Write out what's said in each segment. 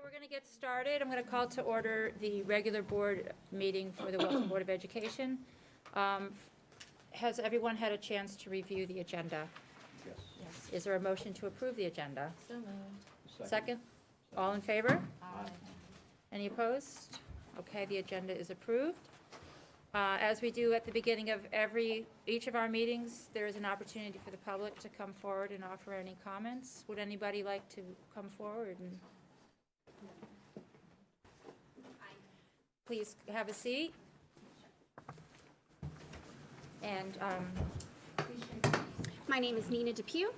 we're going to get started. I'm going to call to order the regular board meeting for the Wilton Board of Education. Has everyone had a chance to review the agenda? Yes. Yes. Is there a motion to approve the agenda? So moved. Second? All in favor? Aye. Any opposed? Okay, the agenda is approved. As we do at the beginning of each of our meetings, there is an opportunity for the public to come forward and offer any comments. Would anybody like to come forward and please have a seat? And My name is Nina Depew.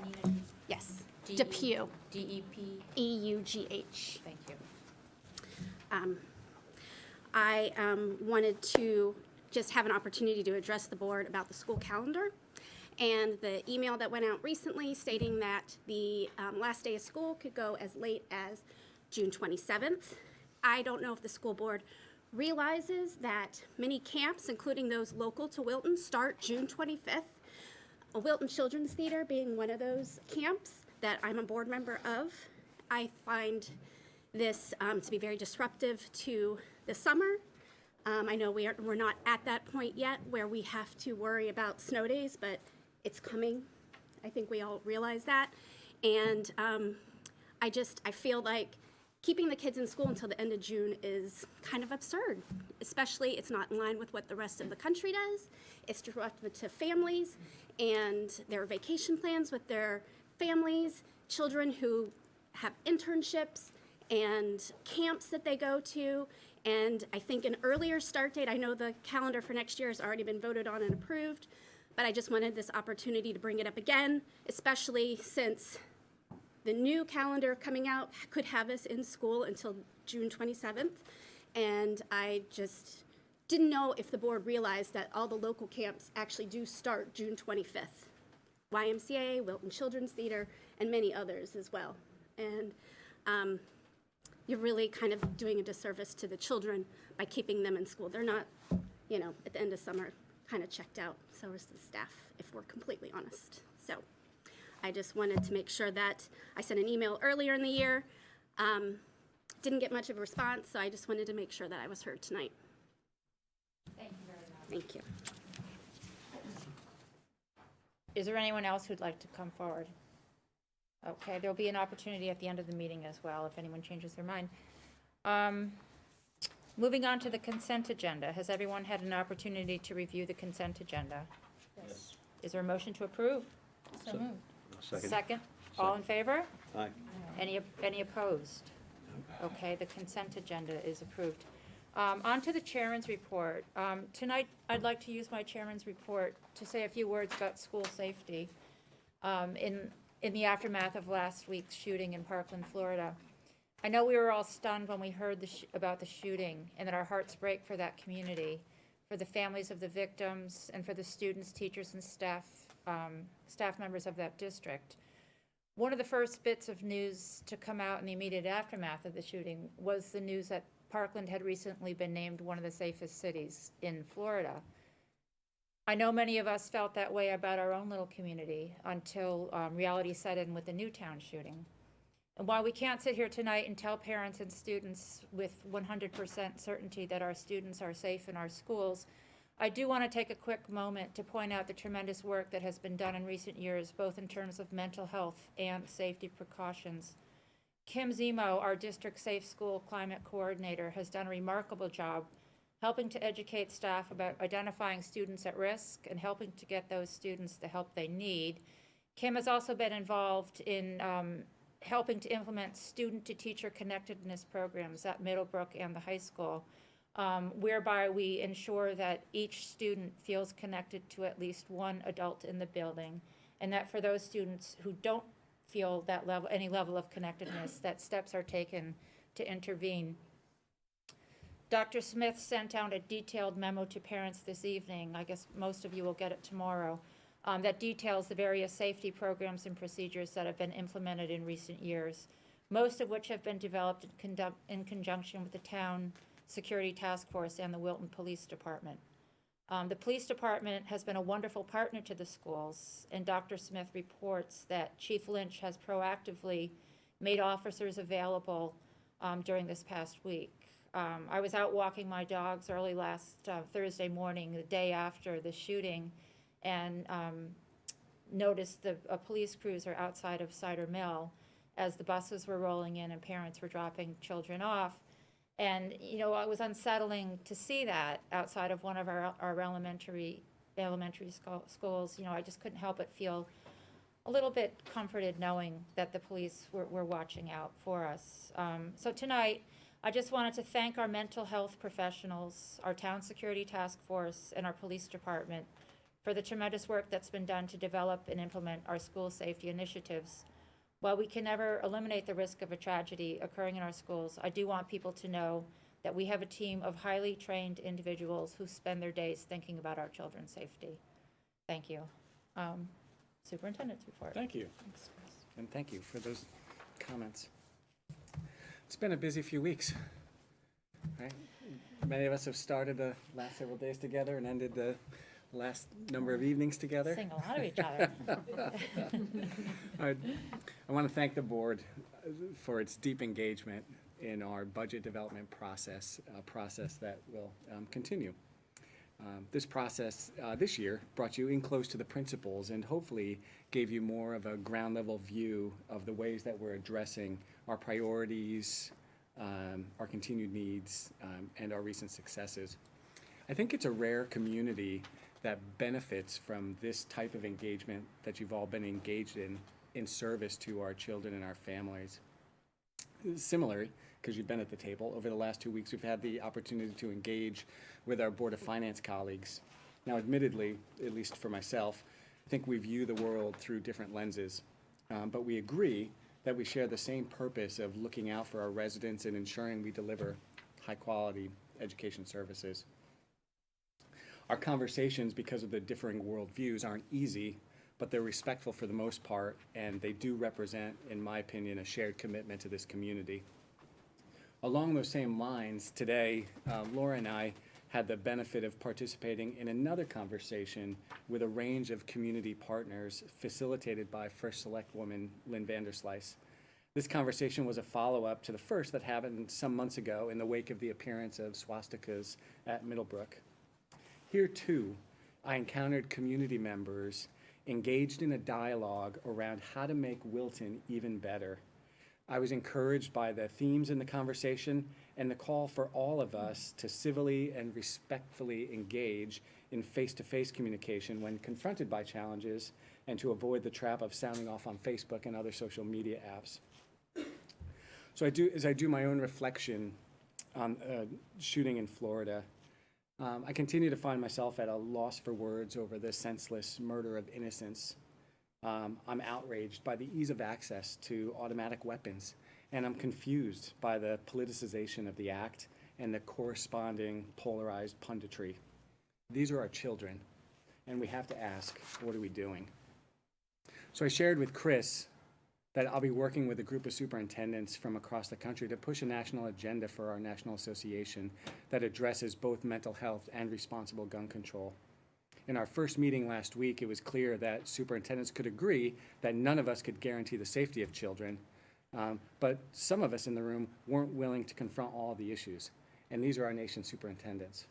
Nina, Yes, D- Depew, DEP, E-U-G-H. thank you. I wanted to just have an opportunity to address the board about the school calendar and the email that went out recently stating that the last day of school could go as late as June 27th. I don't know if the school board realizes that many camps, including those local to Wilton, start June 25th. A Wilton Children's Theater being one of those camps that I'm a board member of. I find this to be very disruptive to the summer. I know we're not at that point yet where we have to worry about snow days, but it's coming. I think we all realize that. And I feel like keeping the kids in school until the end of June is kind of absurd, especially it's not in line with what the rest of the country does. It's disruptive to families and their vacation plans with their families, children who have internships and camps that they go to. And I think an earlier start date, I know the calendar for next year has already been voted on and approved, but I just wanted this opportunity to bring it up again, especially since the new calendar coming out could have us in school until June 27th. And I just didn't know if the board realized that all the local camps actually do start June 25th. YMCA, Wilton Children's Theater, and many others as well. And you're really kind of doing a disservice to the children by keeping them in school. They're not, at the end of summer, kind of checked out. So is the staff, if we're completely honest. So I just wanted to make sure that I sent an email earlier in the year. Didn't get much of a response, so I just wanted to make sure that I was heard tonight. Thank you very much. Thank you. Is there anyone else who'd like to come forward? Okay, there'll be an opportunity at the end of the meeting as well, if anyone changes their mind. Moving on to the consent agenda. Has everyone had an opportunity to review the consent agenda? Yes. Is there a motion to approve? So moved. Second. All in favor? Aye. Any opposed? Okay, the consent agenda is approved. On to the chairman's report. Tonight, I'd like to use my chairman's report to say a few words about school safety in the aftermath of last week's shooting in Parkland, Florida. I know we were all stunned when we heard about the shooting, and that our hearts break for that community, for the families of the victims, and for the students, teachers, and staff members of that district. One of the first bits of news to come out in the immediate aftermath of the shooting was the news that Parkland had recently been named one of the safest cities in Florida. I know many of us felt that way about our own little community until reality set in with the Newtown shooting. And while we can't sit here tonight and tell parents and students with 100% certainty that our students are safe in our schools, I do want to take a quick moment to point out the tremendous work that has been done in recent years, both in terms of mental health and safety precautions. Kim Zemo, our district safe school climate coordinator, has done a remarkable job helping to educate staff about identifying students at risk and helping to get those students the help they need. Kim has also been involved in helping to implement student-to-teacher connectedness programs at Middlebrook and the high school, whereby we ensure that each student feels connected to at least one adult in the building, and that for those students who don't feel that any level of connectedness, that steps are taken to intervene. Dr. Smith sent out a detailed memo to parents this evening. I guess most of you will get it tomorrow. That details the various safety programs and procedures that have been implemented in recent years, most of which have been developed in conjunction with the town security task force and the Wilton Police Department. The police department has been a wonderful partner to the schools, and Dr. Smith reports that Chief Lynch has proactively made officers available during this past week. I was out walking my dogs early last Thursday morning, the day after the shooting, and noticed a police cruiser outside of Cider Mill as the buses were rolling in and parents were dropping children off. And, you know, it was unsettling to see that outside of one of our elementary schools. You know, I just couldn't help but feel a little bit comforted knowing that the police were watching out for us. So tonight, I just wanted to thank our mental health professionals, our town security task force, and our police department for the tremendous work that's been done to develop and implement our school safety initiatives. While we can never eliminate the risk of a tragedy occurring in our schools, I do want people to know that we have a team of highly trained individuals who spend their days thinking about our children's safety. Thank you. Superintendent's report. Thank you. And thank you for those comments. It's been a busy few weeks, right? Many of us have started the last several days together and ended the last number of evenings together. Sing a lot of each other. I want to thank the board for its deep engagement in our budget development process, a process that will continue. This process this year brought you in close to the principals and hopefully gave you more of a ground level view of the ways that we're addressing our priorities, our continued needs, and our recent successes. I think it's a rare community that benefits from this type of engagement that you've all been engaged in service to our children and our families. Similarly, because you've been at the table, over the last 2 weeks, we've had the opportunity to engage with our Board of Finance colleagues. Now, admittedly, at least for myself, I think we view the world through different lenses, but we agree that we share the same purpose of looking out for our residents and ensuring we deliver high-quality education services. Our conversations, because of the differing worldviews, aren't easy, but they're respectful for the most part, and they do represent, in my opinion, a shared commitment to this community. Along those same lines, today, Laura and I had the benefit of participating in another conversation with a range of community partners facilitated by First Selectwoman Lynn Vanderslice. This conversation was a follow-up to the first that happened some months ago in the wake of the appearance of swastikas at Middlebrook. Here, too, I encountered community members engaged in a dialogue around how to make Wilton even better. I was encouraged by the themes in the conversation and the call for all of us to civilly and respectfully engage in face-to-face communication when confronted by challenges and to avoid the trap of sounding off on Facebook and other social media apps. So as I do my own reflection on shooting in Florida, I continue to find myself at a loss for words over the senseless murder of innocents. I'm outraged by the ease of access to automatic weapons, and I'm confused by the politicization of the act and the corresponding polarized punditry. These are our children, and we have to ask, what are we doing? So I shared with Chris that I'll be working with a group of superintendents from across the country to push a national agenda for our national association that addresses both mental health and responsible gun control. In our first meeting last week, it was clear that superintendents could agree that none of us could guarantee the safety of children, but some of us in the room weren't willing to confront all the issues, and these are our nation's superintendents.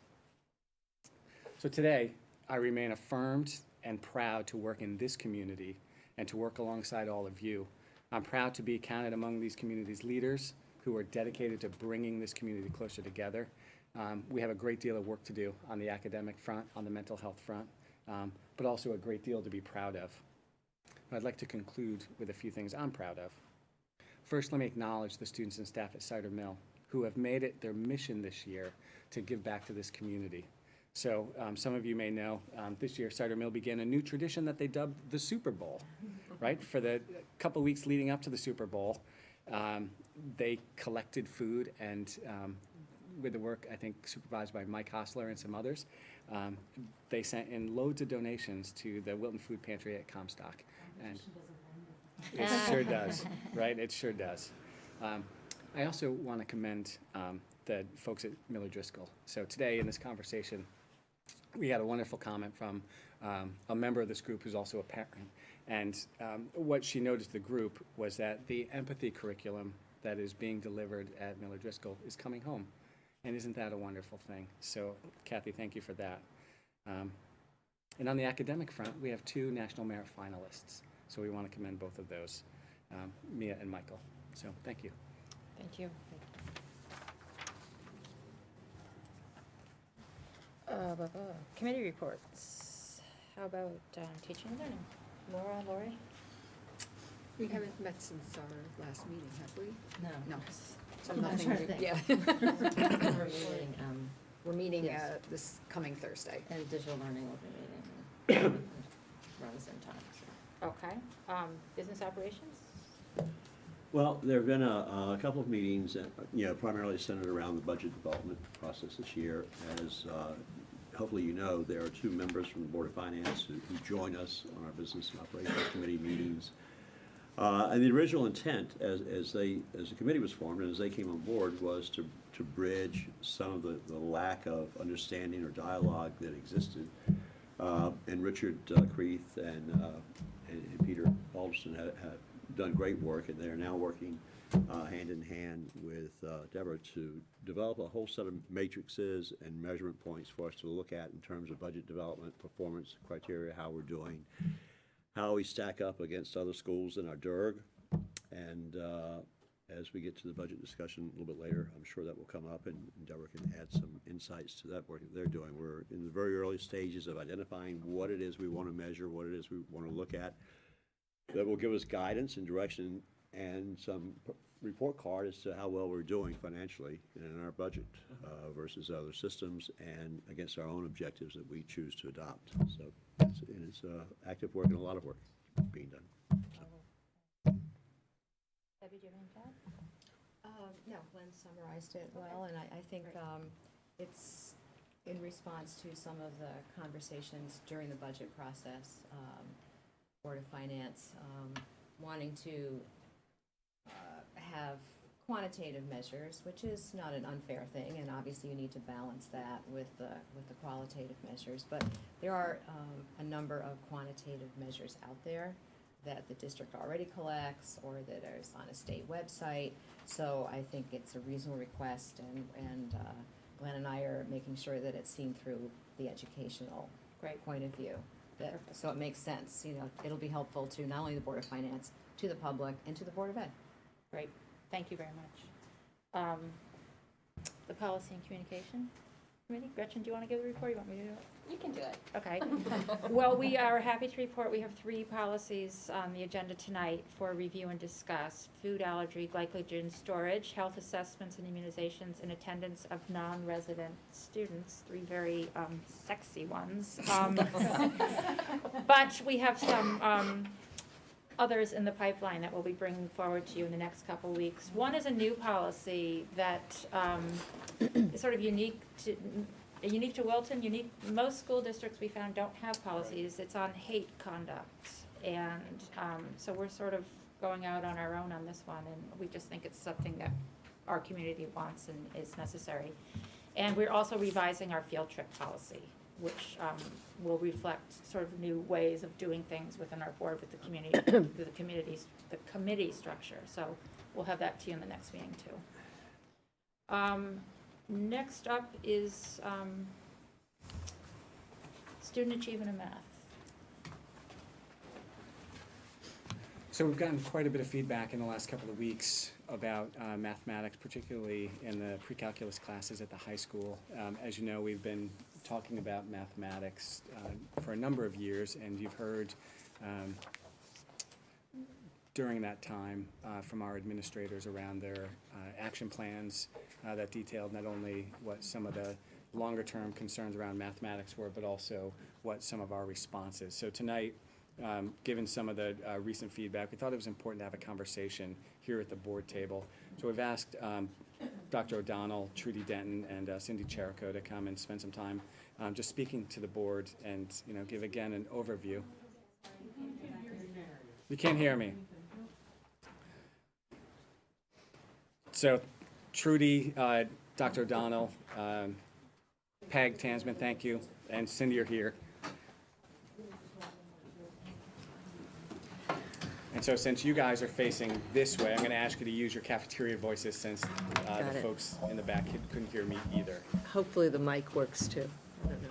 So today, I remain affirmed and proud to work in this community and to work alongside all of you. I'm proud to be counted among these community's leaders who are dedicated to bringing this community closer together. We have a great deal of work to do on the academic front, on the mental health front, but also a great deal to be proud of. I'd like to conclude with a few things I'm proud of. First, let me acknowledge the students and staff at Cider Mill who have made it their mission this year to give back to this community. So some of you may know this year Cider Mill began a new tradition that they dubbed the Super Bowl, right? For the couple weeks leading up to the Super Bowl, they collected food and with the work, I think, supervised by Mike Hostler and some others, they sent in loads of donations to the Wilton Food Pantry at Comstock. And it sure does, right? It sure does. I also want to commend the folks at Miller Driscoll. So today in this conversation, we had a wonderful comment from a member of this group who's also a parent. And what she noticed the group was that the empathy curriculum that is being delivered at Miller Driscoll is coming home. And isn't that a wonderful thing? So Kathy, thank you for that. And on the academic front, we have 2 National Merit finalists. So we want to commend both of those, Mia and Michael. So thank you. Thank you. Committee reports. How about teaching and learning? Lori? We haven't met since our last meeting, have we? No. No. So I'm nothing, trying to think. yeah. We're meeting, We're meeting Yes. this coming Thursday. and digital learning will be meeting around the same time, so. Okay. Business operations? Well, there have been a couple of meetings, primarily centered around the budget development process this year. As hopefully you know, there are 2 members from the Board of Finance who join us on our Business and Operations Committee meetings. And the original intent, as the committee was formed and as they came on board, was to bridge some of the lack of understanding or dialogue that existed. And Richard Creeth and Peter Alderson have done great work, and they are now working hand in hand with Deborah to develop a whole set of matrices and measurement points for us to look at in terms of budget development, performance criteria, how we're doing, how we stack up against other schools in our DERG. And as we get to the budget discussion a little bit later, I'm sure that will come up, and Deborah can add some insights to that work that they're doing. We're in the very early stages of identifying what it is we want to measure, what it is we want to look at, that will give us guidance and direction and some report card as to how well we're doing financially in our budget versus other systems and against our own objectives that we choose to adopt. So it's active work and a lot of work being done. Debbie, do you have anything to add? No, Glenn summarized it well, and I think it's in response to some of the conversations during the budget process, Board of Finance wanting to have quantitative measures, which is not an unfair thing, and obviously you need to balance that with the qualitative measures. But there are a number of quantitative measures out there that the district already collects or that is on a state website. So I think it's a reasonable request, and Glenn and I are making sure that it's seen through the educational point of view. So it makes sense, it'll be helpful to not only the Board of Finance, to the public, and to the Board of Ed. Great. Thank you very much. The Policy and Communication Committee. Gretchen, do you want to give the report? You want me to do it? You can do it. Okay. Well, we are happy to report we have 3 policies on the agenda tonight for review and discuss: food allergy, glycogen storage, health assessments and immunizations, and attendance of non-resident students. 3 very sexy ones. But we have some others in the pipeline that we'll be bringing forward to you in the next couple of weeks. One is a new policy that is sort of unique to Wilton. Most school districts we found don't have policies. It's on hate conduct. And so we're sort of going out on our own on this one, and we just think it's something that our community wants and is necessary. And we're also revising our field trip policy, which will reflect sort of new ways of doing things within our board with the community, the committee structure. So we'll have that to you in the next meeting too. Next up is student achievement in math. So we've gotten quite a bit of feedback in the last couple of weeks about mathematics, particularly in the pre-calculus classes at the high school. As you know, we've been talking about mathematics for a number of years, and you've heard during that time from our administrators around their action plans that detailed not only what some of the longer-term concerns around mathematics were, but also what some of our responses. So tonight, given some of the recent feedback, we thought it was important to have a conversation here at the board table. So we've asked Dr. O'Donnell, Trudy Denton, and Cindy Cherico to come and spend some time just speaking to the board and give again an overview. You can't hear me. So Trudy, Dr. O'Donnell, Peg Tansman, thank you, and Cindy are here. And so since you guys are facing this way, I'm going to ask you to use your cafeteria voices since Got the it. folks in the back couldn't hear me either. Hopefully the mic works too. I don't know.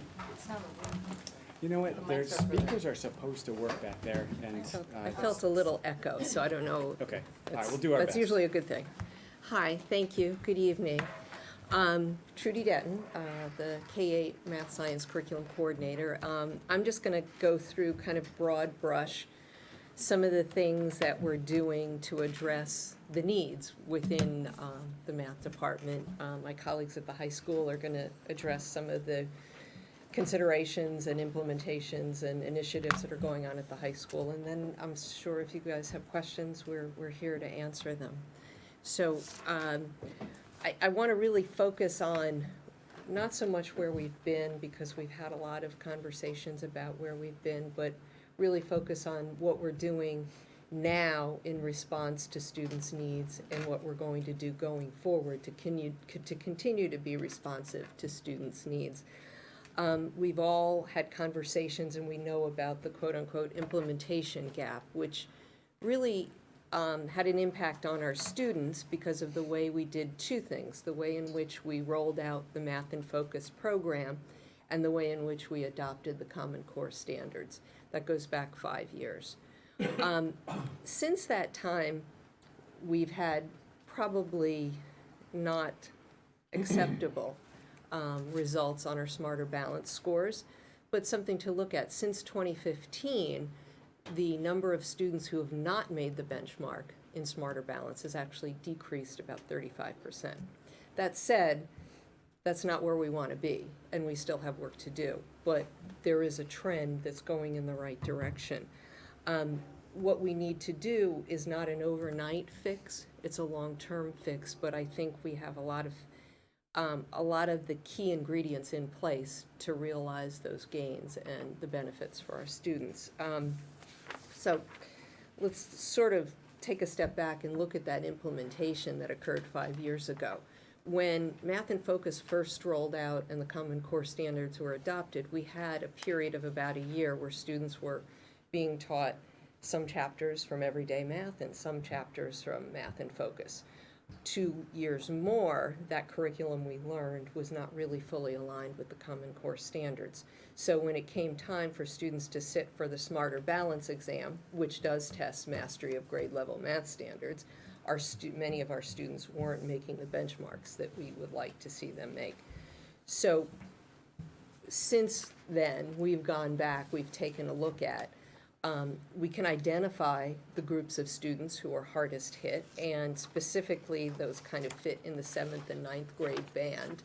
You know what? The Their mics are for speakers are supposed to work back there, and I felt a little echo, so I don't know. okay. All right, we'll do our best. That's usually a good thing. Hi, thank you. Good evening. Trudy Detton, the K-8 Math Science Curriculum Coordinator. I'm just going to go through kind of broad brush some of the things that we're doing to address the needs within the math department. My colleagues at the high school are going to address some of the considerations and implementations and initiatives that are going on at the high school. And then I'm sure if you guys have questions, we're here to answer them. So I want to really focus on not so much where we've been, because we've had a lot of conversations about where we've been, but really focus on what we're doing now in response to students' needs and what we're going to do going forward to continue to be responsive to students' needs. We've all had conversations, and we know about the quote-unquote implementation gap, which really had an impact on our students because of the way we did two things: the way in which we rolled out the Math in Focus program and the way in which we adopted the Common Core standards. That goes back 5 years. Since that time, we've had probably not acceptable results on our Smarter Balance scores, but something to look at. Since 2015, the number of students who have not made the benchmark in Smarter Balance has actually decreased about 35%. That said, that's not where we want to be, and we still have work to do, but there is a trend that's going in the right direction. What we need to do is not an overnight fix, it's a long-term fix, but I think we have a lot of the key ingredients in place to realize those gains and the benefits for our students. So let's sort of take a step back and look at that implementation that occurred 5 years ago. When Math in Focus first rolled out and the Common Core standards were adopted, we had a period of about a year where students were being taught some chapters from Everyday Math and some chapters from Math in Focus. 2 years more, that curriculum we learned was not really fully aligned with the Common Core standards. So when it came time for students to sit for the Smarter Balance exam, which does test mastery of grade level math standards, many of our students weren't making the benchmarks that we would like to see them make. So since then, we've gone back, we've taken a look at, we can identify the groups of students who are hardest hit, and specifically those kind of fit in the 7th and 9th grade band.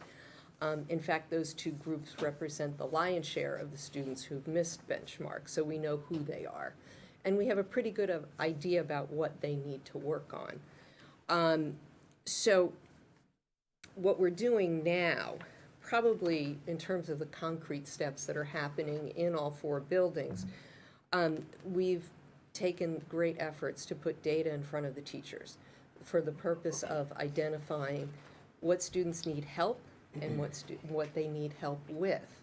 In fact, those two groups represent the lion's share of the students who've missed benchmarks, so we know who they are. And we have a pretty good idea about what they need to work on. So what we're doing now, probably in terms of the concrete steps that are happening in all 4 buildings, we've taken great efforts to put data in front of the teachers for the purpose of identifying what students need help and what they need help with.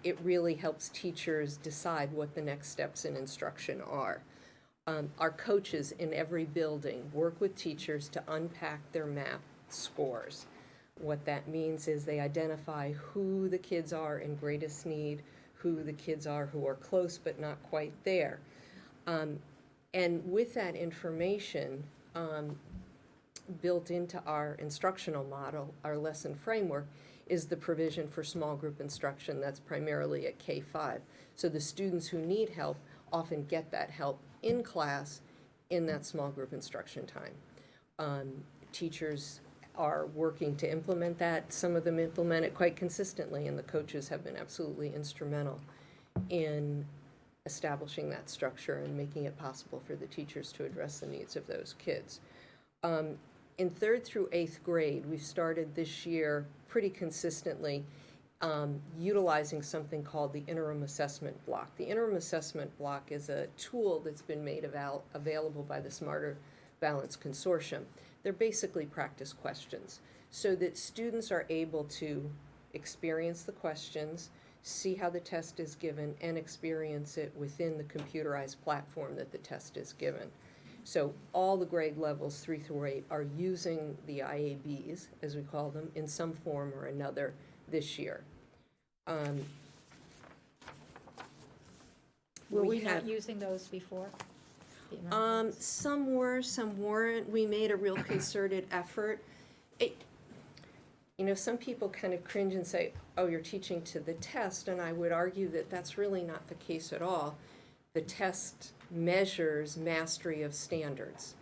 It really helps teachers decide what the next steps in instruction are. Our coaches in every building work with teachers to unpack their math scores. What that means is they identify who the kids are in greatest need, who the kids are who are close but not quite there. And with that information built into our instructional model, our lesson framework, is the provision for small group instruction that's primarily at K-5. So the students who need help often get that help in class in that small group instruction time. Teachers are working to implement that. Some of them implement it quite consistently, and the coaches have been absolutely instrumental in establishing that structure and making it possible for the teachers to address the needs of those kids. In 3rd through 8th grade, we've started this year pretty consistently utilizing something called the Interim Assessment Block. The Interim Assessment Block is a tool that's been made available by the Smarter Balance Consortium. They're basically practice questions so that students are able to experience the questions, see how the test is given, and experience it within the computerized platform that the test is given. So all the grade levels 3 through 8 are using the IABs, as we call them, in some form or another this year. Were we We not have- using those before? The emergencies? Some were, some weren't. We made a real concerted effort. Some people kind of cringe and say, oh, you're teaching to the test, and I would argue that that's really not the case at all. The test measures mastery of standards,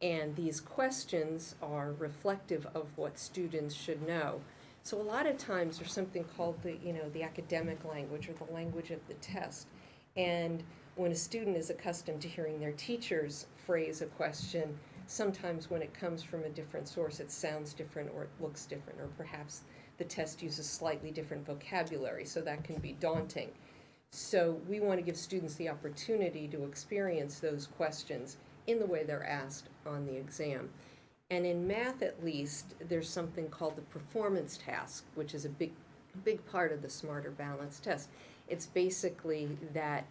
and these questions are reflective of what students should know. So a lot of times there's something called the academic language or the language of the test. And when a student is accustomed to hearing their teachers phrase a question, sometimes when it comes from a different source, it sounds different or it looks different, or perhaps the test uses slightly different vocabulary, so that can be daunting. So we want to give students the opportunity to experience those questions in the way they're asked on the exam. And in math, at least, there's something called the performance task, which is a big part of the Smarter Balanced test. It's basically that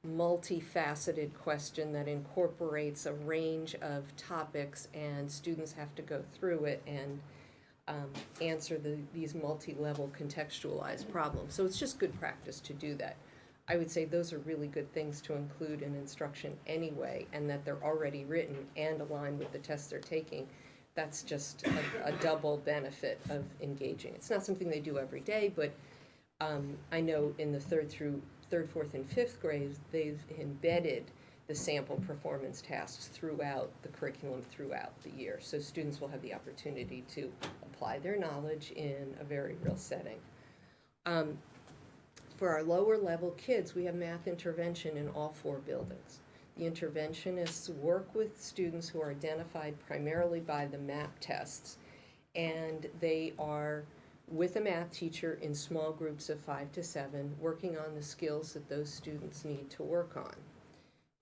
multifaceted question that incorporates a range of topics, and students have to go through it and answer these multi-level contextualized problems. So it's just good practice to do that. I would say those are really good things to include in instruction anyway, and that they're already written and aligned with the tests they're taking. That's just a double benefit of engaging. It's not something they do every day, but I know in the third, fourth, and fifth grades, they've embedded the sample performance tasks throughout the curriculum throughout the year. So students will have the opportunity to apply their knowledge in a very real setting. For our lower level kids, we have math intervention in all 4 buildings. The interventionists work with students who are identified primarily by the MAP tests, and they are with a math teacher in small groups of 5 to 7, working on the skills that those students need to work on.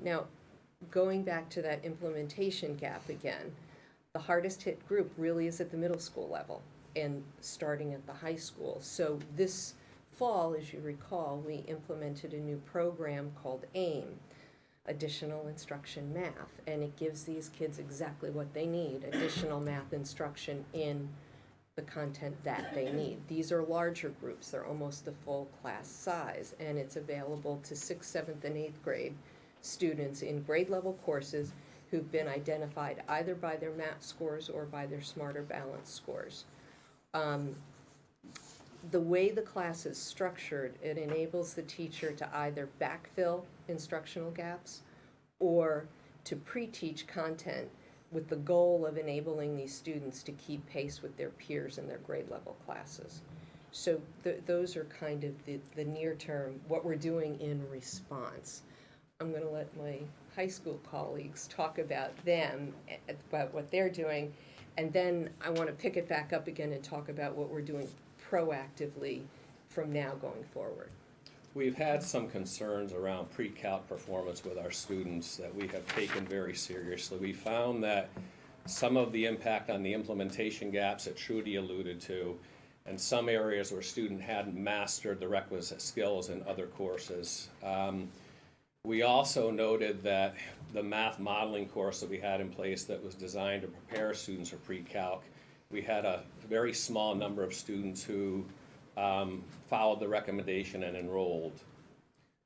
Now, going back to that implementation gap again, the hardest hit group really is at the middle school level and starting at the high school. So this fall, as you recall, we implemented a new program called AIM, Additional Instruction Math, and it gives these kids exactly what they need, additional math instruction in the content that they need. These are larger groups. They're almost the full class size, and it's available to 6th, 7th, and 8th grade students in grade level courses who've been identified either by their math scores or by their Smarter Balanced scores. The way the class is structured, it enables the teacher to either backfill instructional gaps or to pre-teach content with the goal of enabling these students to keep pace with their peers in their grade level classes. So those are kind of the near term, what we're doing in response. I'm going to let my high school colleagues talk about them, about what they're doing, and then I want to pick it back up again and talk about what we're doing proactively from now going forward. We've had some concerns around pre-calc performance with our students that we have taken very seriously. We found that some of the impact on the implementation gaps that Trudy alluded to, and some areas where student hadn't mastered the requisite skills in other courses. We also noted that the math modeling course that we had in place that was designed to prepare students for pre-calc, we had a very small number of students who followed the recommendation and enrolled.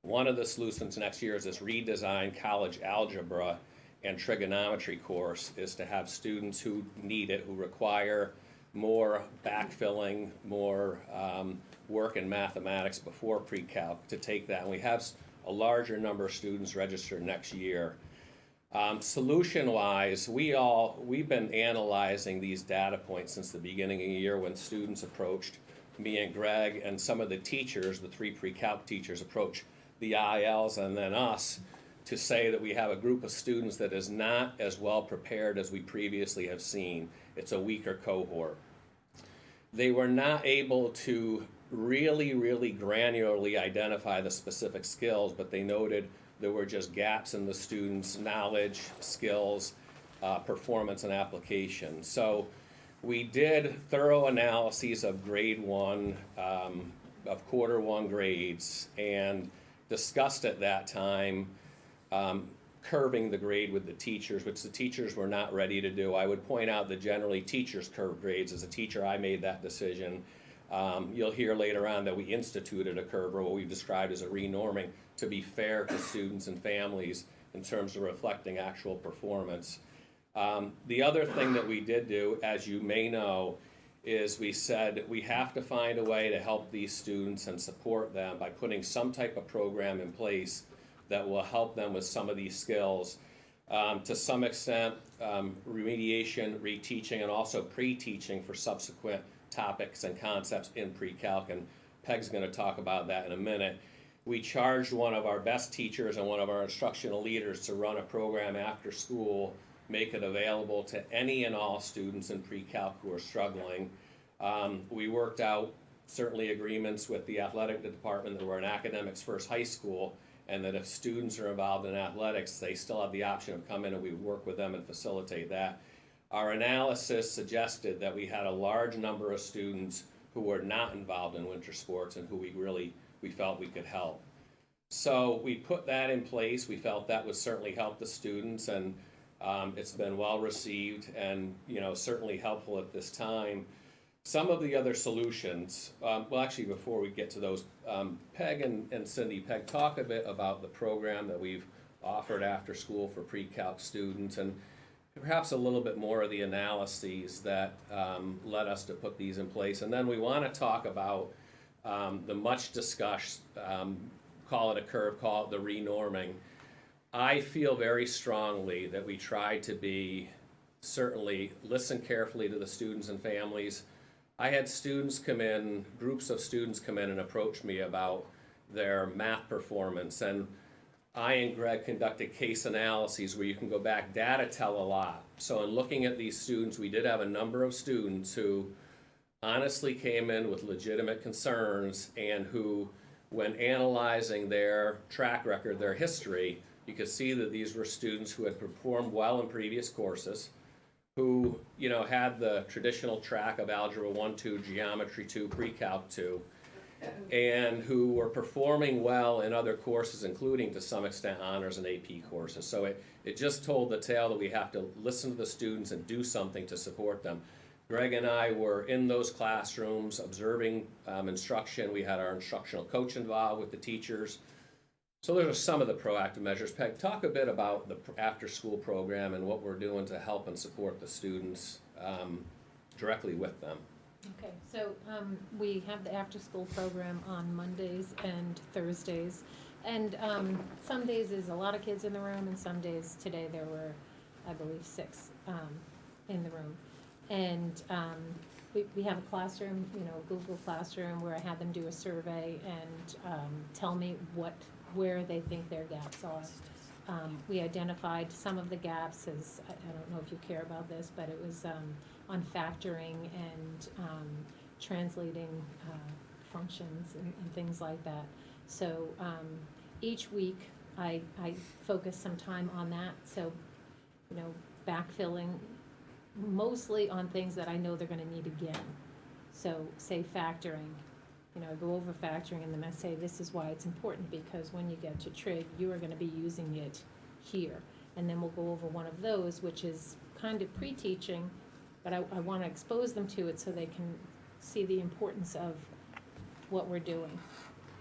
One of the solutions next year is this redesigned college algebra and trigonometry course, is to have students who need it, who require more backfilling, more work in mathematics before pre-calc, to take that. And we have a larger number of students registered next year. Solution-wise, we've been analyzing these data points since the beginning of the year when students approached me and Greg, and some of the teachers, the 3 pre-calc teachers, approached the ILs and then us to say that we have a group of students that is not as well prepared as we previously have seen. It's a weaker cohort. They were not able to really granularly identify the specific skills, but they noted there were just gaps in the students' knowledge, skills, performance, and application. So we did thorough analyses of grade 1 of quarter one grades and discussed at that time curving the grade with the teachers, which the teachers were not ready to do. I would point out that generally teachers curve grades. As a teacher, I made that decision. You'll hear later on that we instituted a curve, or what we've described as a renorming, to be fair to students and families in terms of reflecting actual performance. The other thing that we did do, as you may know, is we said we have to find a way to help these students and support them by putting some type of program in place that will help them with some of these skills. To some extent, remediation, reteaching, and also pre-teaching for subsequent topics and concepts in pre-calc, and Peg's going to talk about that in a minute. We charged one of our best teachers and one of our instructional leaders to run a program after school, make it available to any and all students in pre-calc who are struggling. We worked out certainly agreements with the athletic department that we're in academics first high school, and that if students are involved in athletics, they still have the option of coming and we work with them and facilitate that. Our analysis suggested that we had a large number of students who were not involved in winter sports and who we felt we could help. So we put that in place. We felt that would certainly help the students, and it's been well received and certainly helpful at this time. Some of the other solutions, well actually before we get to those, Peg and Cindy, Peg, talk a bit about the program that we've offered after school for pre-calc students, and perhaps a little bit more of the analyses that led us to put these in place. And then we want to talk about the much discussed, call it a curve, call it the renorming. I feel very strongly that we try to certainly listen carefully to the students and families. I had students come in, groups of students come in and approach me about their math performance, and I and Greg conducted case analyses where you can go back. Data tell a lot. So in looking at these students, we did have a number of students who honestly came in with legitimate concerns, and who, when analyzing their track record, their history, you could see that these were students who had performed well in previous courses, who had the traditional track of Algebra 1, 2, Geometry 2, Pre-Calc 2, and who were performing well in other courses, including to some extent honors and AP courses. So it just told the tale that we have to listen to the students and do something to support them. Greg and I were in those classrooms observing instruction. We had our instructional coach involved with the teachers. So those are some of the proactive measures. Peg, talk a bit about the after-school program and what we're doing to help and support the students directly with them. Okay, so we have the after-school program on Mondays and Thursdays. And some days there's a lot of kids in the room, and some days, today there were, I believe, 6 in the room. And we have a classroom, Google Classroom, where I had them do a survey and tell me where they think their gaps are. We identified some of the gaps as, I don't know if you care about this, but it was on factoring and translating functions and things like that. So each week I focus some time on that. So, backfilling mostly on things that I know they're going to need again. So say factoring. I go over factoring and then I say, this is why it's important, because when you get to trig, you are going to be using it here. And then we'll go over one of those, which is kind of pre-teaching, but I want to expose them to it so they can see the importance of what we're doing.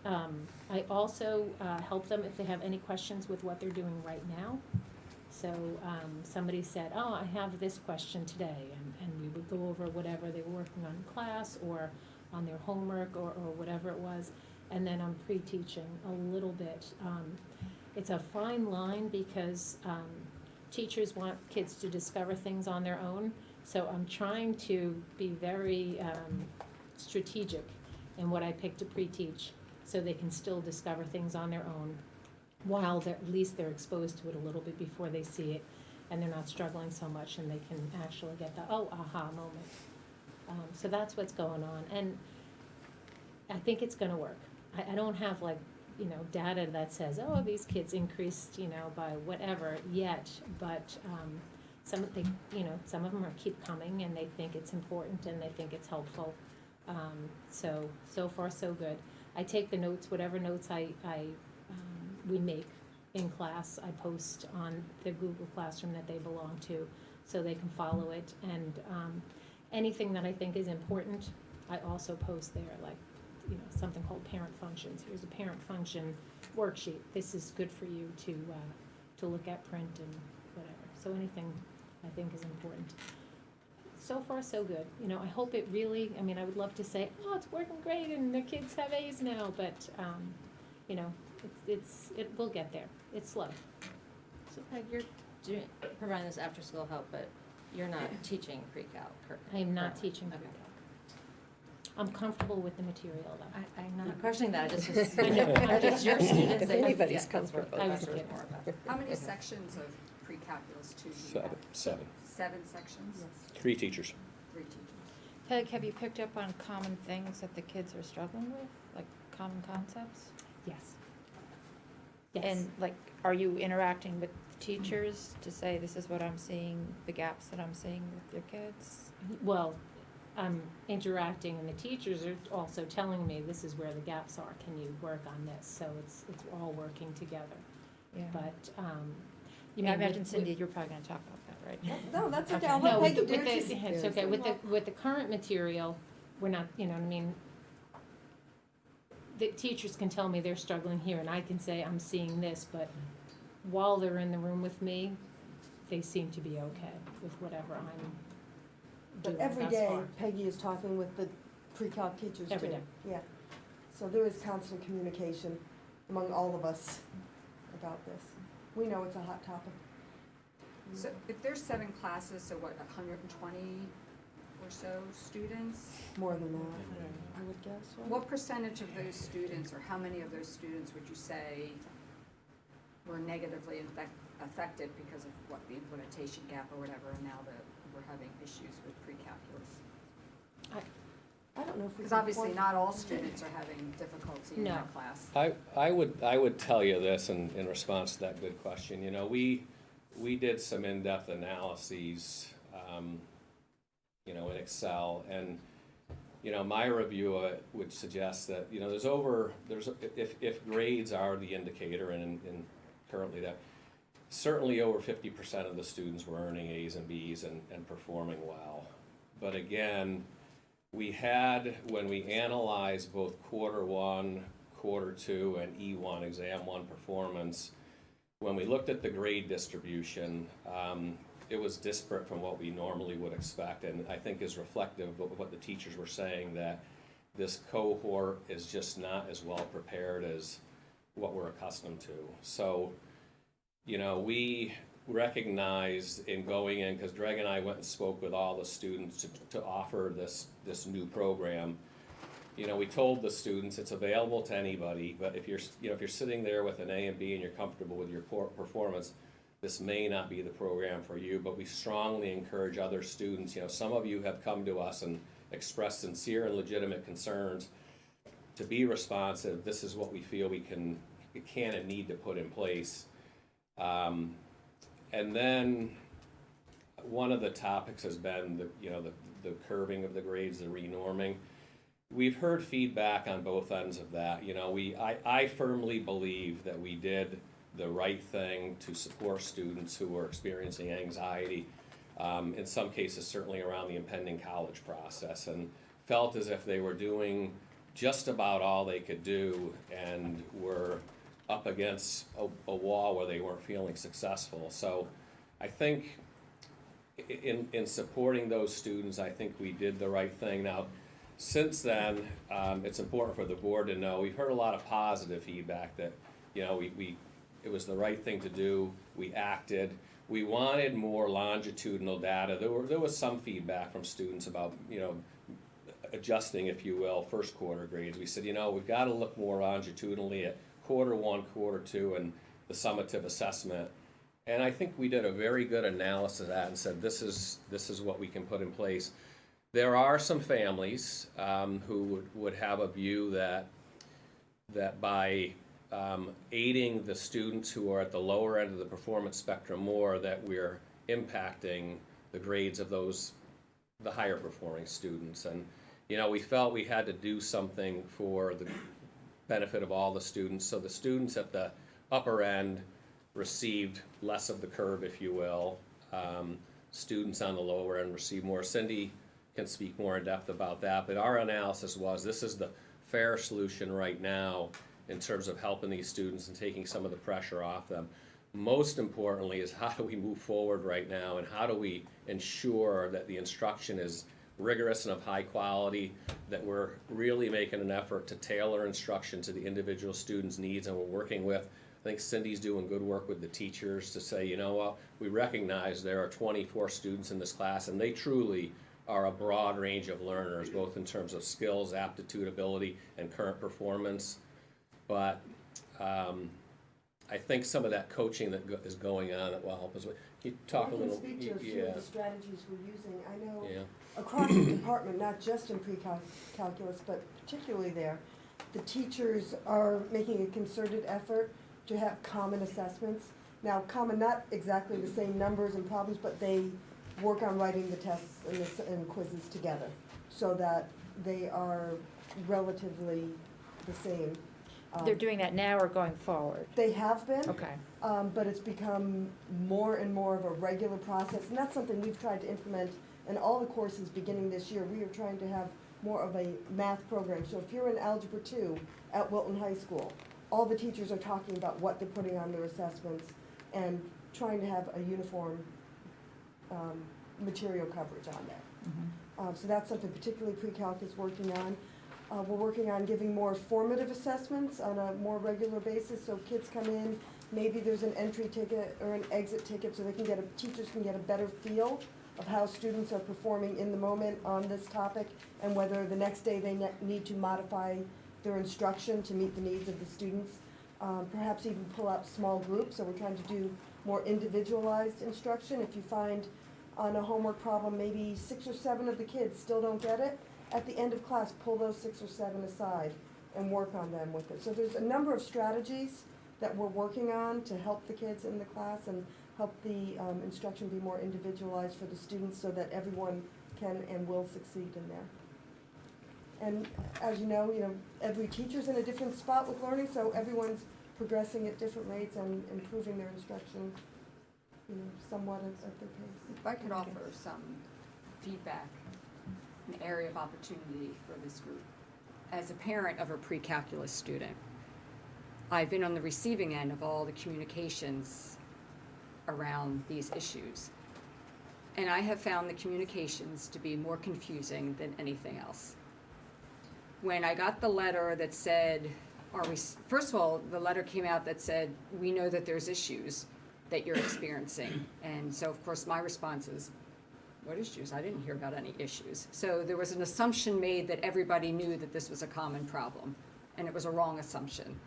I also help them if they have any questions with what they're doing right now. So somebody said, oh, I have this question today, and we would go over whatever they were working on in class or on their homework or whatever it was, and then I'm pre-teaching a little bit. It's a fine line because teachers want kids to discover things on their own, so I'm trying to be very strategic in what I pick to pre-teach so they can still discover things on their own while at least they're exposed to it a little bit before they see it, and they're not struggling so much, and they can actually get the aha moment. So that's what's going on, and I think it's going to work. I don't have data that says, oh, these kids increased by whatever yet, but some of them keep coming and they think it's important and they think it's helpful. So far, so good. I take the notes, whatever notes we make in class, I post on the Google Classroom that they belong to, so they can follow it. And anything that I think is important, I also post there, like, something called parent functions. Here's a parent function worksheet. This is good for you to look at, print, and whatever. So anything I think is important. So far, so good. I hope it really, I would love to say, oh, it's working great and the kids have A's now, but, it will get there. It's slow. So Peg, you're providing this after-school help, but you're not teaching pre-cal curriculum? I am not currently? teaching Okay. pre-cal. I'm comfortable with the material though. I'm not questioning that, I just was, I know, I'm just your student. If anybody's comfortable. I was That's what kidding. more about. How many sections of pre-calculus two do you have? Seven. 7 sections? 3 teachers. 3 teachers. Peg, have you picked up on common things that the kids are struggling with, like common concepts? Yes. Yes. And like, are you interacting with teachers to say, this is what I'm seeing, the gaps that I'm seeing with your kids? Well, I'm interacting and the teachers are also telling me this is where the gaps are, can you work on this? So it's all working together. Yeah. But, I imagine, Cindy, you're probably gonna talk about that, right? No, that's okay. Okay. I'll No, let with Peggy the, do with it. the, it's okay, with the current material, we're not, the teachers can tell me they're struggling here and I can say I'm seeing this, but while they're in the room with me, they seem to be okay with whatever I'm But doing every thus day far. Peggy is talking with the pre-calc teachers too. Every day. Yeah. So there is constant communication among all of us about this. We know it's a hot topic. So if there's 7 classes, so what, 120 or so students? More than that, I would guess, right? What percentage of those students, or how many of those students would you say were negatively affected because of what, the implementation gap or whatever, and now that we're having issues with pre-calculus? I don't know if we. Because can obviously quantify- not all students are having difficulty in No. that class. I would tell you this in response to that good question. We did some in-depth analyses, in Excel, and, my review would suggest that, if grades are the indicator, and currently that, certainly over 50% of the students were earning A's and B's and performing well. But again, we had, when we analyzed both quarter 1, quarter 2, and E1, exam 1 performance, when we looked at the grade distribution, it was disparate from what we normally would expect, and I think is reflective of what the teachers were saying, that this cohort is just not as well prepared as what we're accustomed to. So, we recognized in going in, because Greg and I went and spoke with all the students to offer this new program. We told the students it's available to anybody, but if you're sitting there with an A and B and you're comfortable with your performance, this may not be the program for you, but we strongly encourage other students. Some of you have come to us and expressed sincere and legitimate concerns to be responsive. This is what we feel we can and need to put in place. And then one of the topics has been the curving of the grades, the renorming. We've heard feedback on both ends of that. I firmly believe that we did the right thing to support students who are experiencing anxiety, in some cases certainly around the impending college process, and felt as if they were doing just about all they could do and were up against a wall where they weren't feeling successful. So I think in supporting those students, I think we did the right thing. Now, since then, it's important for the board to know, we've heard a lot of positive feedback that, it was the right thing to do, we acted. We wanted more longitudinal data. There was some feedback from students about, adjusting, if you will, first quarter grades. We said, we've got to look more longitudinally at quarter 1, quarter 2, and the summative assessment. And I think we did a very good analysis of that and said, this is what we can put in place. There are some families who would have a view that by aiding the students who are at the lower end of the performance spectrum more, that we're impacting the grades of the higher performing students. And we felt we had to do something for the benefit of all the students. So the students at the upper end received less of the curve, if you will. Students on the lower end received more. Cindy can speak more in depth about that, but our analysis was this is the fair solution right now in terms of helping these students and taking some of the pressure off them. Most importantly is how do we move forward right now, and how do we ensure that the instruction is rigorous and of high quality, that we're really making an effort to tailor instruction to the individual student's needs, and we're working with, I think Cindy's doing good work with the teachers to say, you know what, we recognize there are 24 students in this class, and they truly are a broad range of learners, both in terms of skills, aptitude, ability, and current performance. But I think some of that coaching that is going on that will help us. Can you talk a little? I can speak to a few of the strategies we're using. I know Yeah. across the department, not just in pre-calculus, but particularly there, the teachers are making a concerted effort to have common assessments. Now, common, not exactly the same numbers and problems, but they work on writing the tests and quizzes together so that they are relatively the same. They're doing that now or going forward? They have been. Okay. But it's become more and more of a regular process, and that's something we've tried to implement in all the courses beginning this year. We are trying to have more of a math program. So if you're in Algebra 2 at Wilton High School, all the teachers are talking about what they're putting on their assessments and trying to have a uniform material coverage on there. So that's something particularly pre-calc is working on. We're working on giving more formative assessments on a more regular basis, so kids come in, maybe there's an entry ticket or an exit ticket, so teachers can get a better feel of how students are performing in the moment on this topic, and whether the next day they need to modify their instruction to meet the needs of the students. Perhaps even pull out small groups, so we're trying to do more individualized instruction. If you find on a homework problem, maybe 6 or 7 of the kids still don't get it, at the end of class, pull those 6 or 7 aside and work on them with it. So there's a number of strategies that we're working on to help the kids in the class and help the instruction be more individualized for the students so that everyone can and will succeed in there. And as you know, every teacher's in a different spot with learning, so everyone's progressing at different rates and improving their instruction, somewhat at their pace. If I could offer some feedback, an area of opportunity for this group. As a parent of a pre-calculus student, I've been on the receiving end of all the communications around these issues. And I have found the communications to be more confusing than anything else. When I got the letter that said, first of all, the letter came out that said, we know that there's issues that you're experiencing. And so, of course, my response is, what issues? I didn't hear about any issues. So there was an assumption made that everybody knew that this was a common problem, and it was a wrong assumption.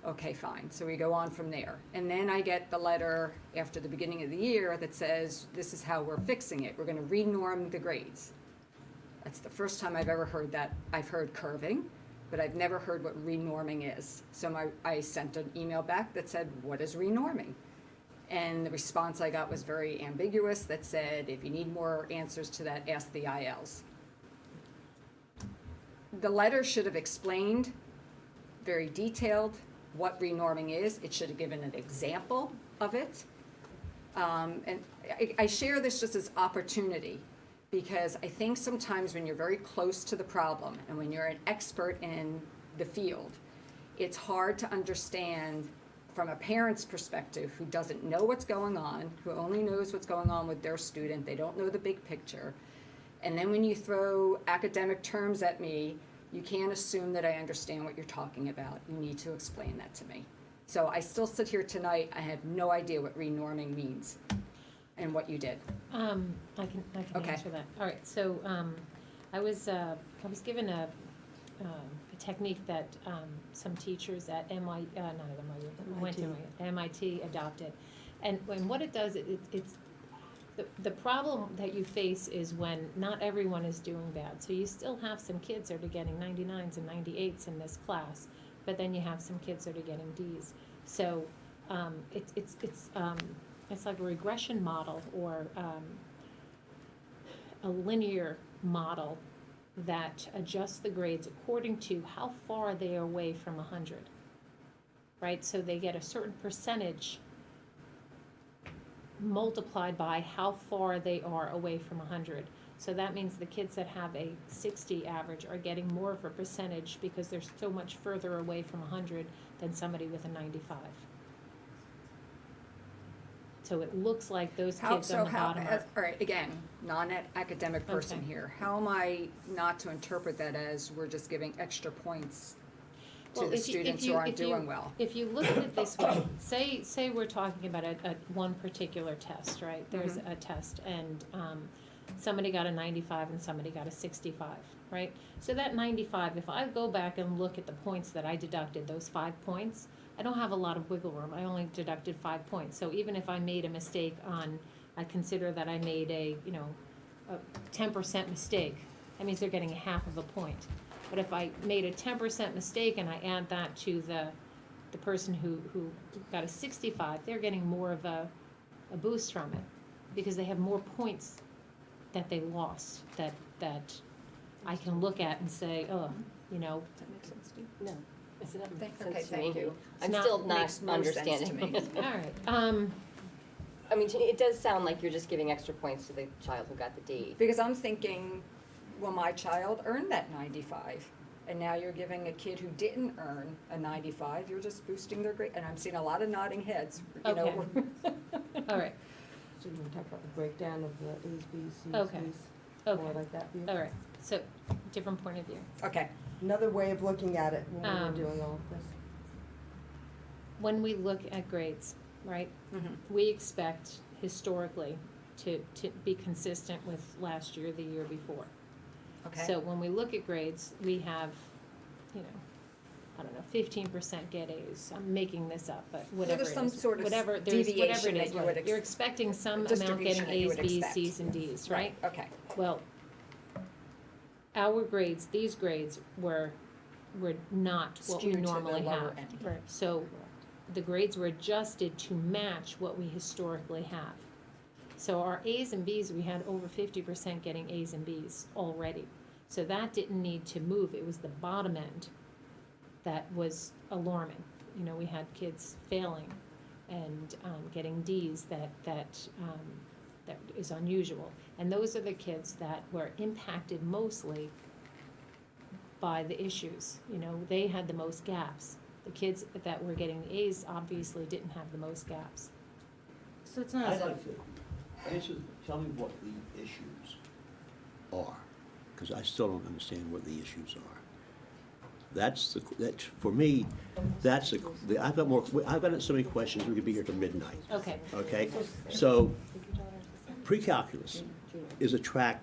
Okay, fine. So we go on from there. And then I get the letter after the beginning of the year that says, this is how we're fixing it. We're going to renorm the grades. That's the first time I've ever heard that. I've heard curving, but I've never heard what renorming is. So I sent an email back that said, what is renorming? And the response I got was very ambiguous that said, if you need more answers to that, ask the ILs. The letter should have explained, very detailed, what renorming is. It should have given an example of it. And I share this just as opportunity, because I think sometimes when you're very close to the problem and when you're an expert in the field, it's hard to understand from a parent's perspective who doesn't know what's going on, who only knows what's going on with their student. They don't know the big picture. And then when you throw academic terms at me, you can't assume that I understand what you're talking about. You need to explain that to me. So I still sit here tonight, I have no idea what renorming means and what you did. I can Okay. answer that. All right, so I was given a technique that some teachers at MIT adopted. And what it does, it's the problem that you face is when not everyone is doing bad. So you still have some kids that are getting 99s and 98s in this class, but then you have some kids that are getting Ds. So it's like a regression model or a linear model that adjust the grades according to how far they are away from 100. Right, so they get a certain percentage multiplied by how far they are away from 100. So that means the kids that have a 60 average are getting more of a percentage because they're so much further away from 100 than somebody with a 95. So it looks like those kids on the bottom are. All right, again, non-academic person Okay. here, how am I not to interpret that as we're just giving extra points to Well, the if you- students if who you- aren't if you- doing well? If you look at it this way, say we're talking about a one particular test, right? There's a test and, somebody got a 95 and somebody got a 65, right? So that 95, if I go back and look at the points that I deducted, those 5 points, I don't have a lot of wiggle room. I only deducted 5 points. So even if I made a mistake on, I consider that I made a 10% mistake, that means they're getting a half of a point. But if I made a 10% mistake and I add that to the person who got a 65, they're getting more of a boost from it because they have more points that they lost that I can look at and say, oh, Does that make sense to you? No, does it not make Okay, sense to thank me? you. I'm not- still not Makes no sense to understanding. me. all right. I mean, it does sound like you're just giving extra points to the child who got the D. Because I'm thinking, well, my child earned that 95, and now you're giving a kid who didn't earn a 95, you're just boosting their grade, and I'm seeing a lot of nodding heads, you know. All right, So you want to talk about the breakdown of the A's, B's, C's, Okay. D's? okay, More like that view? all right. So, different point of view. Okay, Another way of looking at it when we were Um, doing all of this. When we look at grades, right, we expect historically to be consistent with last year, the year before. okay. So when we look at grades, we have, I don't know, 15% get A's. I'm making this up, but whatever there's it some is. sort of Whatever it deviation that is, you would you're expecting some amount distribution getting that you A's, would B's, expect. C's, and D's, right? Okay, Well, our grades, these grades were not what we skewed to the normally lower have. end. Right. So the grades were adjusted to match what we historically have. So our A's and B's, we had over 50% getting A's and B's already. So that didn't need to move. It was the bottom end that was alarming. We had kids failing and getting D's that is unusual. And those are the kids that were impacted mostly by the issues. They had the most gaps. The kids that were getting A's obviously didn't have the most gaps. So it's not I'd as if, like to tell me what the issues are, because I still don't understand what the issues are. For me, I've got so many questions, we could be here till midnight, Okay. okay? So, pre-calculus is a track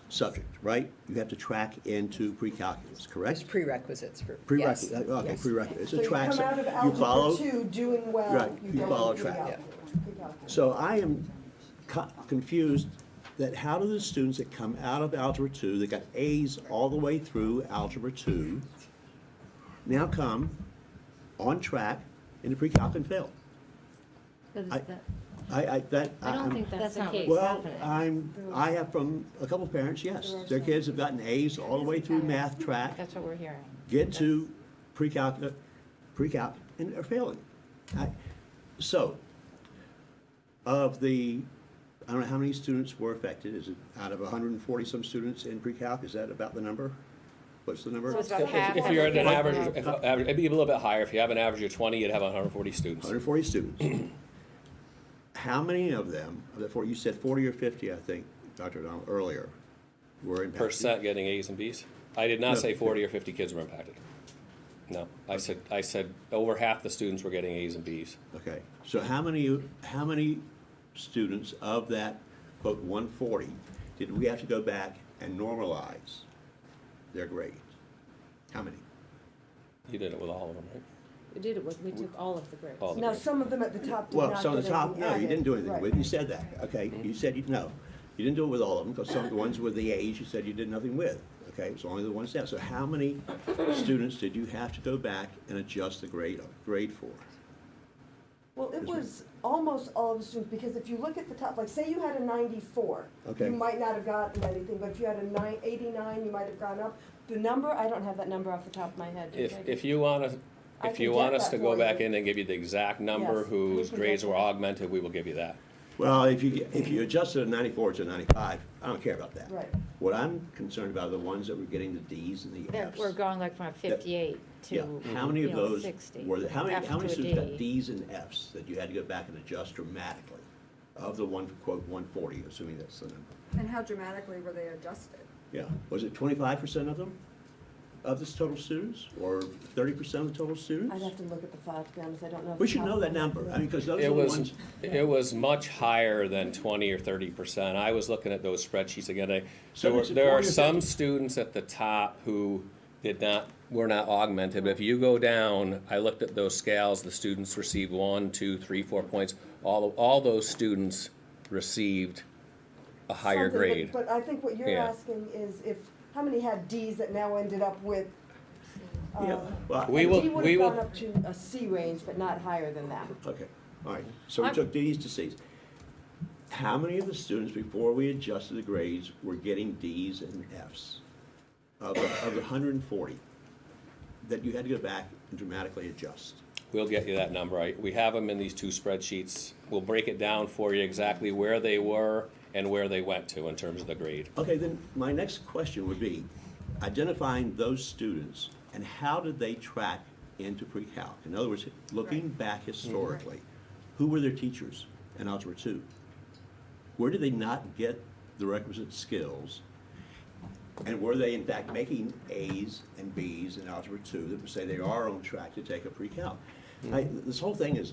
subject, right? You have to track into pre-calculus, correct? prerequisites for, Prerequisite, okay, prerequisite, it's So a you track. come out of You follow. algebra 2 doing well, Right, you you go follow into track. pre-calculus. So I am confused that how do the students that come out of Algebra 2, that got A's all the way through Algebra 2, now come on track into pre-calc and fail? I don't I don't think that's the not case. what's Well, happening. I have from a couple of parents, yes, their kids have gotten A's all the way through math track, that's what we're hearing. get to pre-calc, and are failing. So, of the, I don't know how many students were affected, is it out of 140-some students in pre-calc, is that about the number? What's the number? So it's about half. If you're at an average, it'd be a little bit higher. If you have an average of 20, you'd have 140 students. 140 students. How many of them, of the 40, you said 40 or 50, I think, Dr. O'Donnell, earlier, were impacted? Percent getting A's and B's. I did not No. say 40 or 50 kids were impacted. No, I said over half the students were getting A's and B's. Okay, so how many students of that, quote, 140, did we have to go back and normalize their grades? How many? You did it with all of them, right? We did it we took all of the grades. All the Now, grades. some of them at the top did Well, not some of get the top, anything no, you added. didn't do anything Right. with, you said that, okay? You said, no, you didn't do it with all of them, because some of the ones with the A's, you said you did nothing with, okay? It's only the ones down. So how many students did you have to go back and adjust the grade for? Well, it was almost all of the students, because if you look at the top, like say you had a 94, Okay. you might not have gotten anything, but if you had a 89, you might have gone up. The number, I don't have that number off the top of my head. If you want to, I if can you get want us that to go for back you. in and give you the exact number Yes, whose we can grades get were that. augmented, we will give you that. Well, if you adjusted a 94 to a 95, I don't care about that. Right. What I'm concerned about are the ones that were getting the Ds and the Fs. We're going like from a 58 Yeah, to, how many of you know, those 60. were, how many F to a students got D. Ds and Fs that you had to go back and adjust dramatically? Of the one, quote, 140, assuming that's the number. And how dramatically were they adjusted? Yeah, was it 25% of them, of the total students, or 30% of the total students? I'd have to look at the file, to be honest, I don't know. off We the should top know of that my head. number, I mean, because those are It the was, ones. it was much higher than 20 or 30%. I was looking at those spreadsheets again. So There it's were, there are 40 or some 50. students at the top who were not augmented, but if you go down, I looked at those scales, the students received 1, 2, 3, 4 points. All those students received a higher Something, grade. But I think what you're Yeah. asking is how many had Ds that now ended up with, Yeah, well, We a will- D would we have will- gone up to a C range, but not higher than that. Okay, all right, so we I'm- took Ds to Cs. How many of the students, before we adjusted the grades, were getting Ds and Fs? Of the 140, that you had to go back and dramatically adjust? We'll get you that number. We have them in these two spreadsheets. We'll break it down for you exactly where they were and where they went to in terms of the grade. Okay, then my next question would be, identifying those students and how did they track into pre-calc? In other words, looking back historically, who were their teachers in Algebra 2? Where did they not get the requisite skills? And were they in fact making A's and B's in Algebra 2 that would say they are on track to take a pre-calc? This whole thing is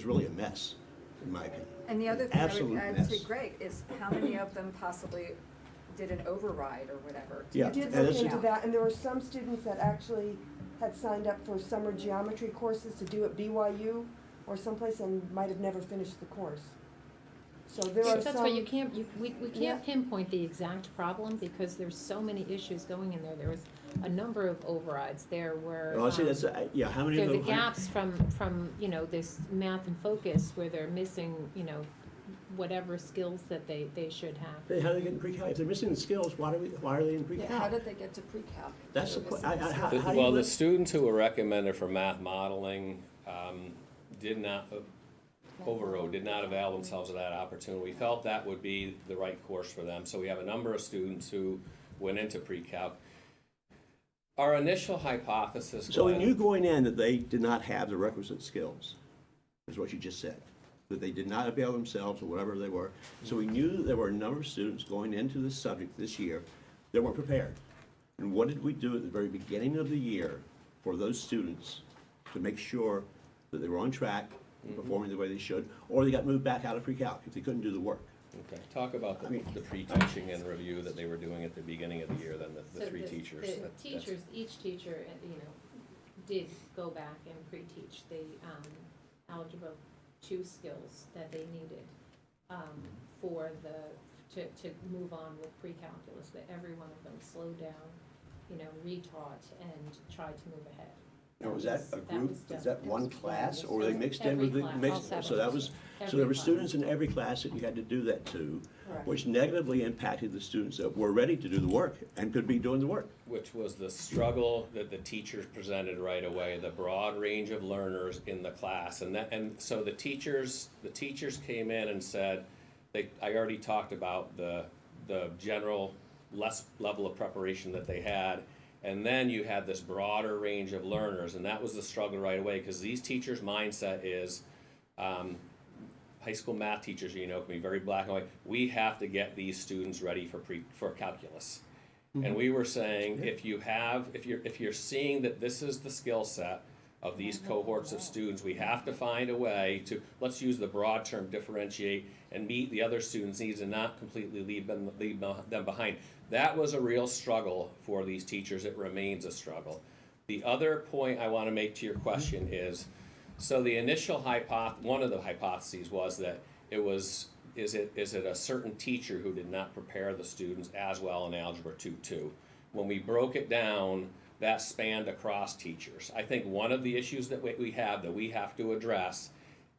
really a mess, in my opinion. And the other thing I Absolute would add mess. to Greg is how many of them possibly did an override or whatever? Yeah, We did and look that's- into that, and there were some students that actually had signed up for summer geometry courses to do at BYU or someplace and might have never finished the course. So there are That's why you some, can't, we Yeah. can't pinpoint the exact problem because there's so many issues going in there. There was a number of overrides. There were. Well, I see, that's, yeah, how many There of are them? the gaps from, you know, this math and focus where they're missing, you know, whatever skills that they should have. Hey, how do they get in pre-calc? If they're missing the skills, why are they in pre-calc? Yeah, how did they get to pre-calc? That's the They were que- missing the how- skills. do you Well, the look- students who were recommended for math modeling did not did not avail themselves of that opportunity. We felt that would be the right course for them, so we have a number of students who went into pre-calc. Our initial hypothesis was. So we knew going in that they did not have the requisite skills, is what you just said, that they did not avail themselves or whatever they were. So we knew that there were a number of students going into this subject this year that weren't prepared. And what did we do at the very beginning of the year for those students to make sure that they were on track, performing the way they should, or they got moved back out of pre-calc if they couldn't do the work? Okay, talk about the pre-teaching and review that they were doing at the beginning of the year, then the So three teachers. The That's- teachers, each teacher, you know, did go back and pre-teach the algebra 2 skills that they needed for to move on with pre-calculus, that every one of them slowed down, you know, retaught and tried to move ahead. Now, was that a group, was is that one done. class, or were they mixed in Every with the, class. mixed? All So that was, so Every there were class. students in every class that you had to do that to, Correct. which negatively impacted the students that were ready to do the work and could be doing the work. Which was the struggle that the teachers presented right away, the broad range of learners in the class. And so the teachers came in and said, I already talked about the general less level of preparation that they had. And then you had this broader range of learners, and that was the struggle right away, because these teachers' mindset is, high school math teachers, you know, can be very black and white. We have to get these students ready for calculus. And we were saying, if you're seeing that this is the skill set of these cohorts of students, we have to find a way to, let's use the broad term, differentiate and meet the other students' needs and not completely leave them behind. That was a real struggle for these teachers. It remains a struggle. The other point I want to make to your question is, so the initial one of the hypotheses was that is it a certain teacher who did not prepare the students as well in Algebra 2-2? When we broke it down, that spanned across teachers. I think one of the issues that we have to address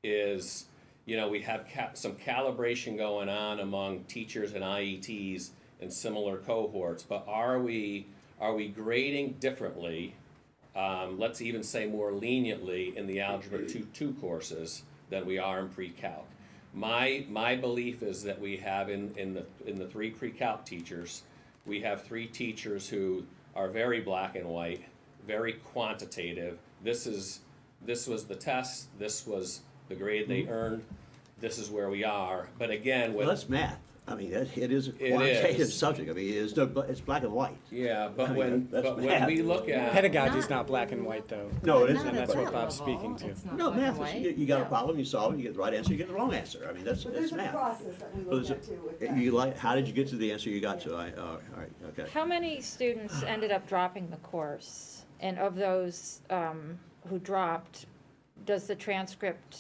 is you know, we have some calibration going on among teachers and IETs in similar cohorts, but are we grading differently, let's even say more leniently in the Algebra 2 courses than we are in pre-calc? My belief is that we have in the 3 pre-calc teachers, we have 3 teachers who are very black and white, very quantitative. This was the test, this was the grade they earned, this is where we are. But again, Well, with that's math. I mean, it is a It quantitative is. subject. I mean, it's black and white. yeah, but I mean, when that's but when math. we look at Pedagogy's not black and white, though. No, it Not isn't. And at that's what that Bob's level. speaking to. It's not No, black and math is, white. you got a No. problem, you solve it, you get the right answer, you get the wrong answer. I mean, that's But there's a math. process that we So look is at too with that. You like, how did you get to the answer you got to? All right, okay. How many students ended up dropping the course? And of those who dropped, does the transcript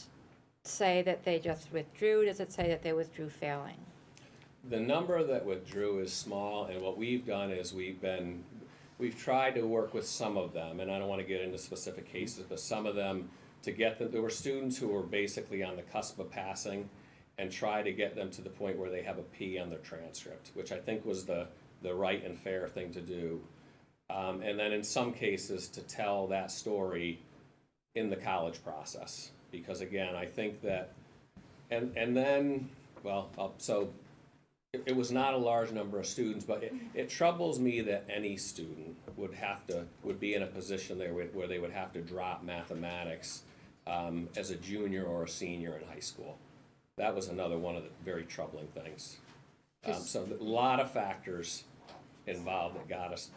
say that they just withdrew? Does it say that they withdrew failing? the number that withdrew is small, and what we've done is we've tried to work with some of them, and I don't want to get into specific cases, but some of them to get them. There were students who were basically on the cusp of passing, and try to get them to the point where they have a P on their transcript, which I think was the right and fair thing to do. And then in some cases to tell that story in the college process, because again, I think that, and then, well, so it was not a large number of students, but it troubles me that any student would be in a position there where they would have to drop mathematics as a junior or a senior in high school. That was another one of the very troubling things. So a lot of factors involved that got us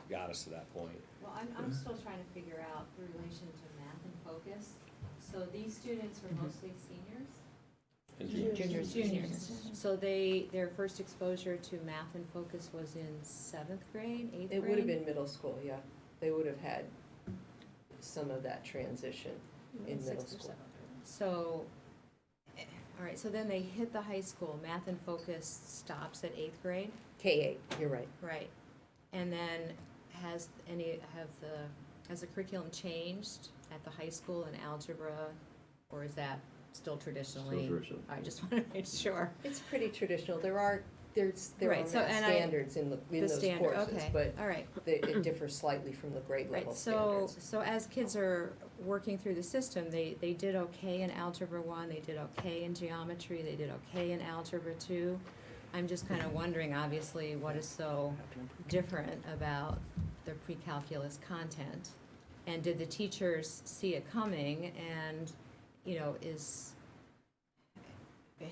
to that point. Well, I'm still trying to figure out the relation to math and focus. So these students are mostly seniors? And juniors. Juniors. So their first exposure to math and focus was in 7th grade, 8th grade? It would have been middle school, yeah. They would have had some of that transition in middle 6th or school. 7th. So, all right, so then they hit the high school, math and focus stops at 8th grade? K-8, you're right. Right. And then has the curriculum changed at the high school in algebra, or is that still traditionally? Still traditional. I just want to make sure. It's pretty traditional. There are Right, math so- and standards in those standard, courses, okay, but all right. it differs slightly from the grade level Right, so, standards. so as kids are working through the system, they did okay in Algebra 1, they did okay in Geometry, they did okay in Algebra 2. I'm just kind of wondering, obviously, what is so different about the pre-calculus content? And did the teachers see it coming and,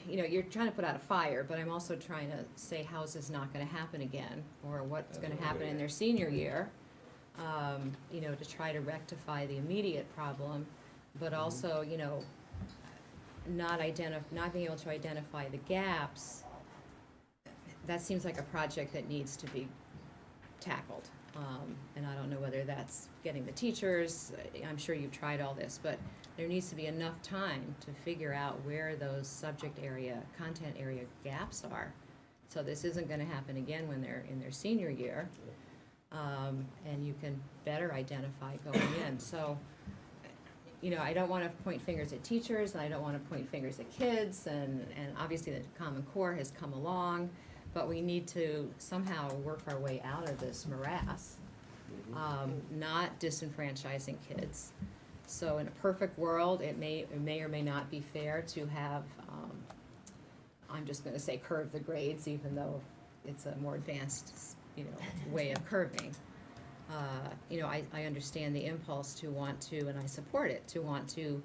you're trying to put out a fire, but I'm also trying to say, how's this not gonna happen again? Or what's gonna happen in their senior year? To try to rectify the immediate problem, but also, not being able to identify the gaps. That seems like a project that needs to be tackled. And I don't know whether that's getting the teachers, I'm sure you've tried all this, but there needs to be enough time to figure out where those content area gaps are. So this isn't gonna happen again when they're in their senior year. And you can better identify going in. So, I don't wanna point fingers at teachers, and I don't wanna point fingers at kids, and obviously the Common Core has come along, but we need to somehow work our way out of this morass, not disenfranchising kids. So in a perfect world, it may or may not be fair to have, I'm just gonna say curve the grades, even though it's a more advanced, way of curving. I understand the impulse to want to, and I support it, to want to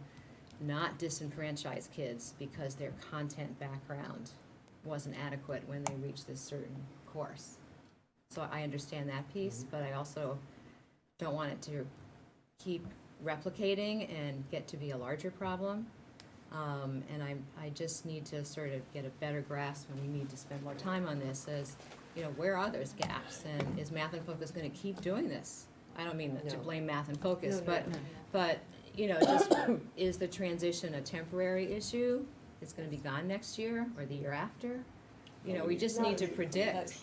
not disenfranchise kids because their content background wasn't adequate when they reached this certain course. So I understand that piece, but I also don't want it to keep replicating and get to be a larger problem. And I just need to sort of get a better grasp, and we need to spend more time on this, as, where are those gaps? And is Math and Focus gonna keep doing this? I don't mean to No. blame Math and Focus, No, no, but, just, is the transition a temporary issue? It's gonna be gone next year or the year after? You know, we just need to predict.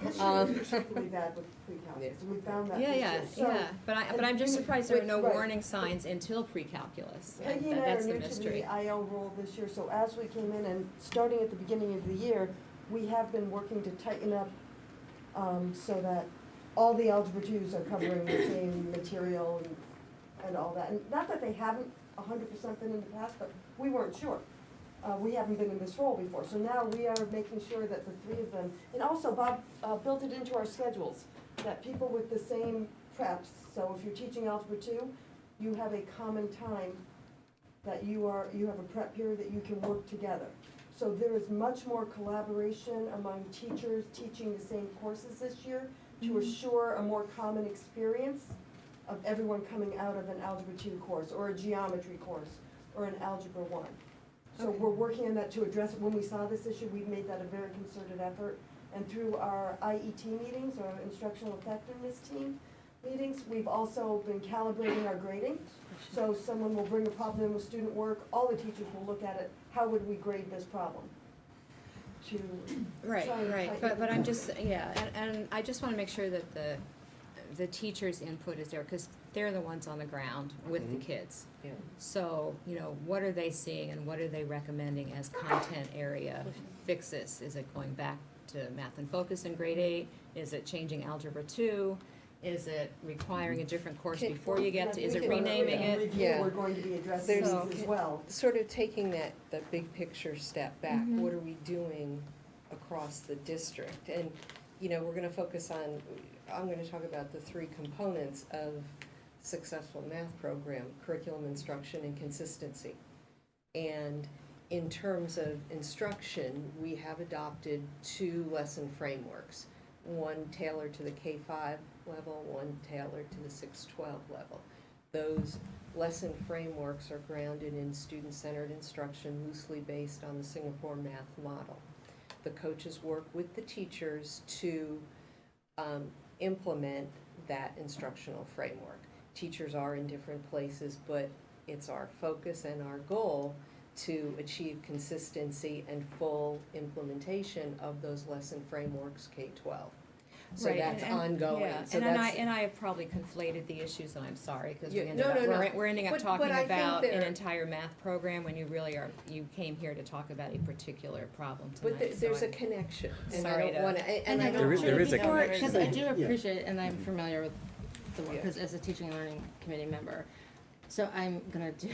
This year Um, is particularly bad with pre-calculus, we found that Yeah, this yeah, year. So, yeah, but I'm just and surprised there are no right. warning signs until pre-calculus. Peggy and I are That's the new to mystery. the IO role this year, so as we came in and starting at the beginning of the year, we have been working to tighten up so that all the Algebra 2s are covering the same material and all that. And not that they haven't 100% been in the past, but we weren't sure. We haven't been in this role before, so now we are making sure that the three of them, and also Bob built it into our schedules, that people with the same preps, so if you're teaching Algebra 2, you have a common time that you have a prep period that you can work together. So there is much more collaboration among teachers teaching the same courses this year to assure a more common experience of everyone coming out of an Algebra 2 course, or a geometry course, or an Algebra 1. So we're working on that to address it. When we saw this issue, we made that a very concerted effort. And through our IET meetings, or instructional effectiveness team meetings, we've also been calibrating our grading. So someone will bring a problem in with student work, all the teachers will look at it, how would we grade this problem? To Right, try and right, tighten but it I'm up. just, yeah, and I just wanna make sure that the teacher's input is there, cause they're the ones on the ground with the kids. Yeah. So, you know, what are they seeing and what are they recommending as content area fixes? Is it going back to math and focus in grade 8? Is it changing Algebra 2? Is it requiring a different course Okay. before you get to, is And it I think in our renaming curriculum it? review, Yeah. we're going to be addressing There's- these as well. Sort of taking that big picture step back, Mhm. what are we doing across the district? And, you know, we're gonna focus on, I'm gonna talk about the three components of successful math program: curriculum, instruction, and consistency. And in terms of instruction, we have adopted 2 lesson frameworks, one tailored to the K-5 level, one tailored to the 6-12 level. Those lesson frameworks are grounded in student-centered instruction, loosely based on the Singapore math model. The coaches work with the teachers to implement that instructional framework. Teachers are in different places, but it's our focus and our goal to achieve consistency and full implementation of those lesson frameworks K-12. So Right, that's and- ongoing. Yeah, So and that's- I have probably conflated the issues, and I'm sorry, because we Yeah, ended no, up, no, no. we're ending up But talking I think about an there- entire math program when you really are, you came here to talk about a particular problem But tonight, so there's a I'm connection, and I sorry don't to- wanna, and I There don't. is- there is a Because I do Yeah. appreciate, and I'm familiar with the work, Yeah. because as a teaching and learning committee member, so I'm gonna do,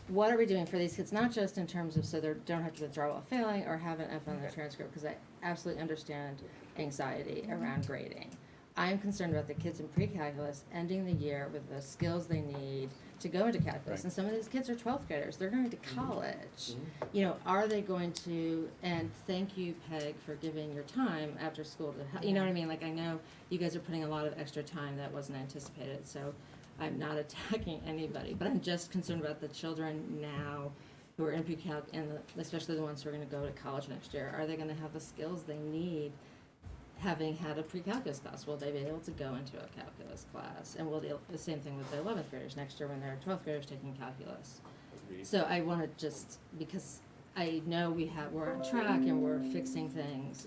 what are we doing for these kids, not just in terms of so they don't have to withdraw while failing or have an F on their transcript, because I absolutely understand anxiety around grading. I'm concerned about the kids in pre-calculus ending the year with the skills they need to go into calculus. Right. And some of these kids are 12th graders, they're going to college. You know, are they going to, and thank you, Peg, for giving your time after school to help, you know what I mean? Like, I know you guys are putting a lot of extra time that wasn't anticipated, so I'm not attacking anybody, but I'm just concerned about the children now who are in pre-calc, and especially the ones who are gonna go to college next year. Are they gonna have the skills they need, having had a pre-calculus class? Will they be able to go into a calculus class? And will they, the same thing with the 11th graders next year when they're 12th graders taking calculus? So I wanna just, because I know we're on track and we're fixing things,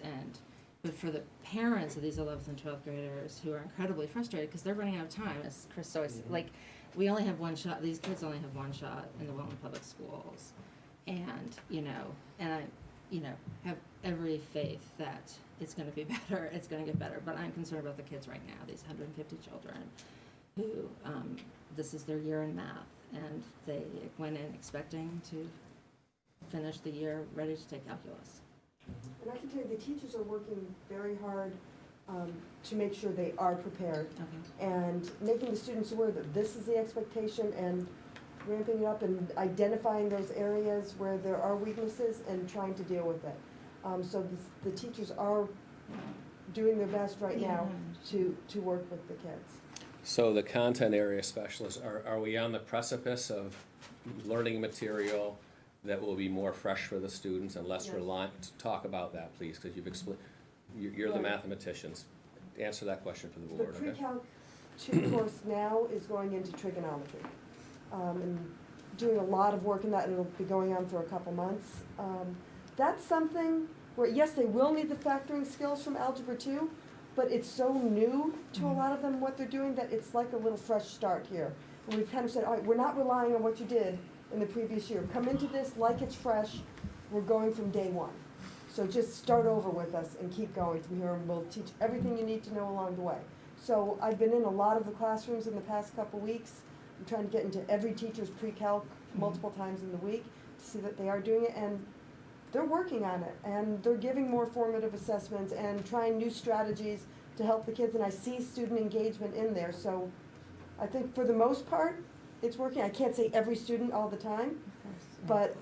but for the parents of these 11th and 12th graders who are incredibly frustrated because they're running out of time, as Chris always, like, we only have one shot, these kids only have one shot in the Wilton Public Schools. And, you know, and I, you know, have every faith that it's gonna be better, it's gonna get better, but I'm concerned about the kids right now, these 150 children who, this is their year in math, and they went in expecting to finish the year ready to take calculus. And I can tell you, the teachers are working very hard to make sure they are prepared, Okay. and making the students aware that this is the expectation, and ramping it up and identifying those areas where there are weaknesses and trying to deal with it. So the teachers are doing their best right now to work with the kids. So the content area specialists, are we on the precipice of learning material that will be more fresh for the students and less Yes. reliant? Talk about that, please, because you're the Right. mathematicians. Answer that question for the The board, okay? pre-calc 2 course now is going into trigonometry. And doing a lot of work in that, and it'll be going on for a couple months. That's something where, yes, they will need the factoring skills from Algebra 2, but it's so new to a lot of them, what they're doing, that it's like a little fresh start here. And we've kind of said, all right, we're not relying on what you did in the previous year. Come into this like it's fresh. We're going from day one. So just start over with us and keep going from here, and we'll teach everything you need to know along the way. So I've been in a lot of the classrooms in the past couple weeks. I'm trying to get into every teacher's pre-calc multiple times in the week to see that they are doing it, and they're working on it, and they're giving more formative assessments and trying new strategies to help the kids, and I see student engagement in there. So I think for the most part, it's working. I can't say every student all the time, but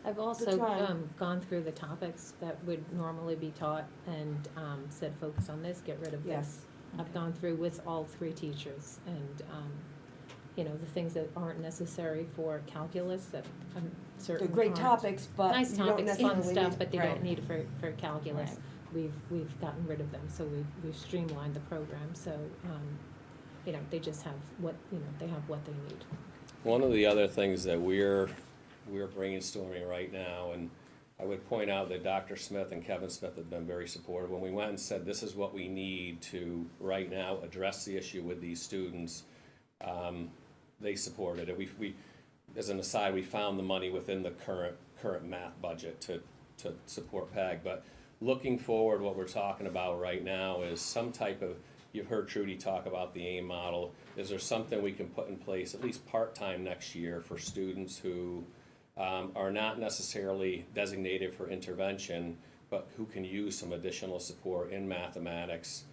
I've also trying. gone through the topics that would normally be taught and said, focus on this, get rid of this. yes. I've gone through with all 3 teachers and, you know, the things that aren't necessary for calculus that I'm certain They're great aren't. topics, but Nice you don't topics, fun necessarily stuff, need- but they right. don't need it for calculus. Right. We've gotten rid of them, so we've streamlined the program, so, you know, they just have what, you know, they have what they need. One of the other things that we're brainstorming right now, and I would point out that Dr. Smith and Kevin Smith have been very supportive. When we went and said, this is what we need to, right now, address the issue with these students, they supported it. We, as an aside, we found the money within the current math budget to support PEG. But looking forward, what we're talking about right now is some type of, you've heard Trudy talk about the AIM model. Is there something we can put in place, at least part-time next year, for students who are not necessarily designated for intervention, but who can use some additional support in mathematics?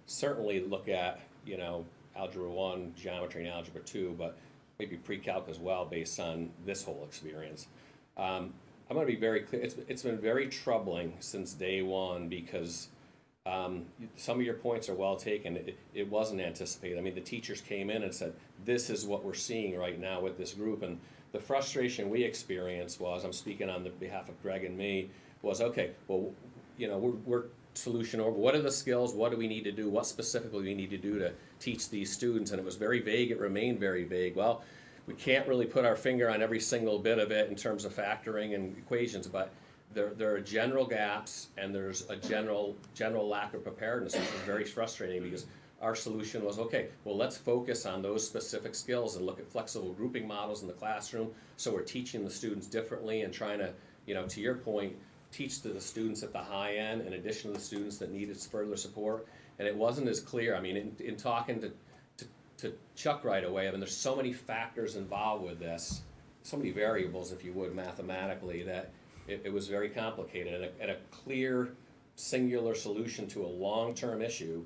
Certainly look at, you know, Algebra 1, Geometry, and Algebra 2, but maybe pre-calc as well based on this whole experience. I'm going to be very clear. It's been very troubling since day one because some of your points are well taken. It wasn't anticipated. I mean, the teachers came in and said, this is what we're seeing right now with this group. And the frustration we experienced was, I'm speaking on the behalf of Greg and me, was, okay, well, you know, we're solution over. What are the skills? What do we need to do? What specifically we need to do to teach these students? And it was very vague. It remained very vague. Well, we can't really put our finger on every single bit of it in terms of factoring and equations, but there are general gaps, and there's a general lack of preparedness, which is very frustrating because our solution was, okay, well, let's focus on those specific skills and look at flexible grouping models in the classroom. So we're teaching the students differently and trying to, you know, to your point, teach to the students at the high end in addition to the students that needed further support. And it wasn't as clear. I mean, in talking to Chuck right away, I mean, there's so many factors involved with this, so many variables, if you would, mathematically, that it was very complicated. And a clear, singular solution to a long-term issue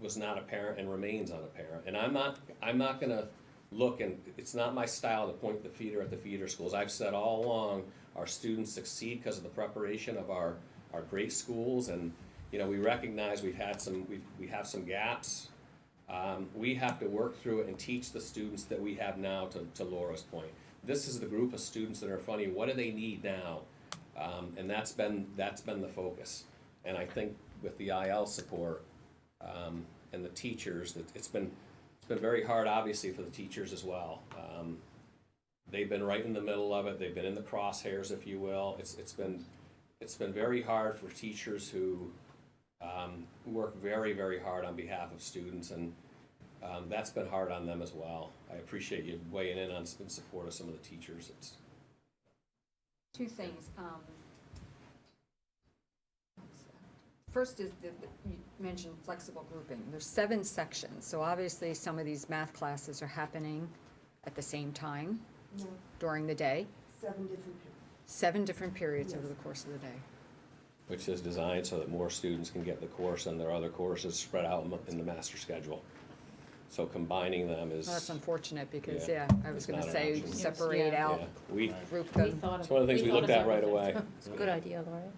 was not apparent and remains unapparent. And I'm not going to look, and it's not my style to point the feeder at the feeder schools. I've said all along, our students succeed because of the preparation of our great schools, and you know, we recognize we have some gaps. We have to work through it and teach the students that we have now. To Laura's point, this is the group of students that are in front of you. What do they need now? And that's been the focus. And I think with the IL support and the teachers, that it's been very hard, obviously, for the teachers as well. They've been right in the middle of it. They've been in the crosshairs, if you will. It's been very hard for teachers who work very, very hard on behalf of students, and that's been hard on them as well. I appreciate you weighing in support of some of the teachers. Two things. First is you mentioned flexible grouping. There's 7 sections, so obviously some of these math classes are happening at the same time No, during the day. 7 different people. 7 different periods Yes. over the course of the day. Which is designed so that more students can get the course and their other courses spread out in the master schedule. So combining them is. Well, that's unfortunate because, Yeah, I was it's going not to an say option. separate Yeah. out, Yeah, group We them. thought it's one of the things we looked at right away. It's a good idea, Laura.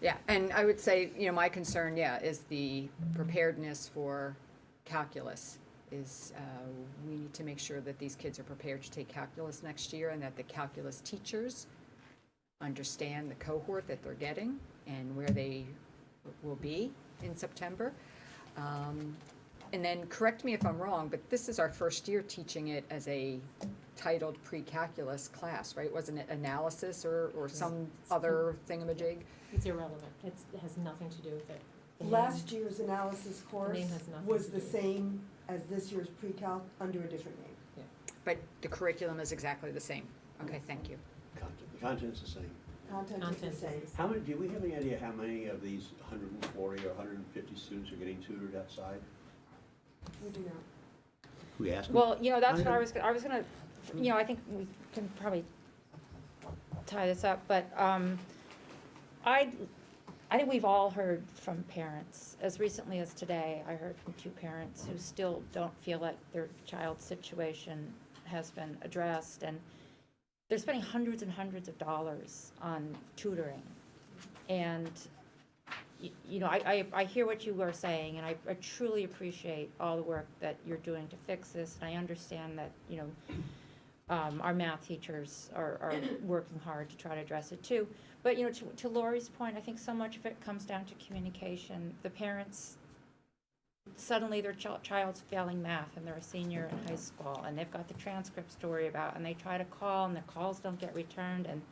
Yeah, and I would say, you know, my concern, is the preparedness for calculus. We need to make sure that these kids are prepared to take calculus next year and that the calculus teachers understand the cohort that they're getting and where they will be in September. And then, correct me if I'm wrong, but this is our first year teaching it as a titled pre-calculus class, right? Wasn't it analysis or some other thingamajig? It's irrelevant. It has nothing to do with it. The name- Last year's analysis course name has nothing was to the do with it. same as this year's pre-calc under a different name. But the curriculum is exactly the same. Okay, thank you. The content's the same. Content Content is the same. How many, do we have any idea how many of these 140 or 150 students are getting tutored outside? We do not. We ask them? Well, that's what I was gonna, I think we can probably tie this up, but, I think we've all heard from parents. As recently as today, I heard from 2 parents who still don't feel like their child's situation has been addressed, and they're spending hundreds and hundreds of dollars on tutoring. And, I hear what you are saying, and I truly appreciate all the work that you're doing to fix this, and I understand that, our math teachers are working hard to try to address it too. But, to Lori's point, I think so much of it comes down to communication. The parents, suddenly their child's failing math and they're a senior in high school and they've got the transcripts to worry about, and they try to call and the calls don't get returned, and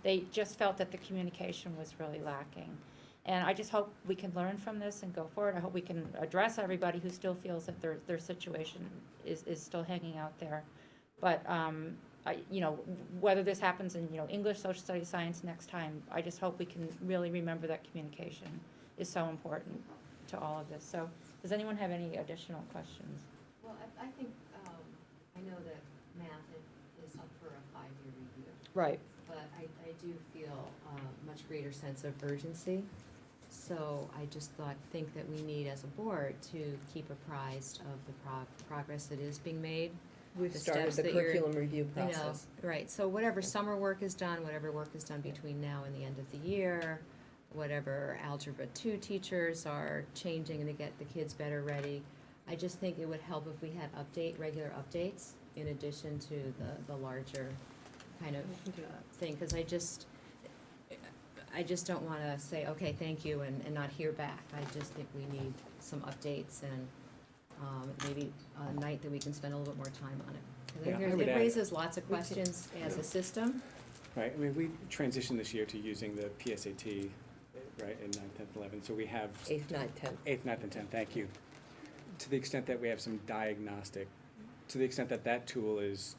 they just felt that the communication was really lacking. And I just hope we can learn from this and go forward. I hope we can address everybody who still feels that their situation is still hanging out there. But, whether this happens in, English, social studies, science next time, I just hope we can really remember that communication is so important to all of this. So, does anyone have any additional questions? Well, I think, I know that math is up for a 5-year review. Right. But I do feel a much greater sense of urgency. So I just think that we need, as a board, to keep apprised of the progress that is being made. We've The started steps the that you're- curriculum review I know, process. right, so whatever summer work is done, whatever work is done between now and the end of the year, whatever Algebra 2 teachers are changing to get the kids better ready, I just think it would help if we had regular updates in addition to the larger kind of thing, because I just don't want to say, okay, thank you, and not hear back. I just think we need some updates and maybe a night that we can spend a little bit more time on it. 'Cause Yeah, I it would add- raises lots of questions as a system. Right, I mean, we transitioned this year to using the PSAT, right, in 9th, 10th, 11th, so we have 8th, 9th, 10th. 8th, 9th, and 10th, thank you. To the extent that we have some diagnostic, to the extent that that tool is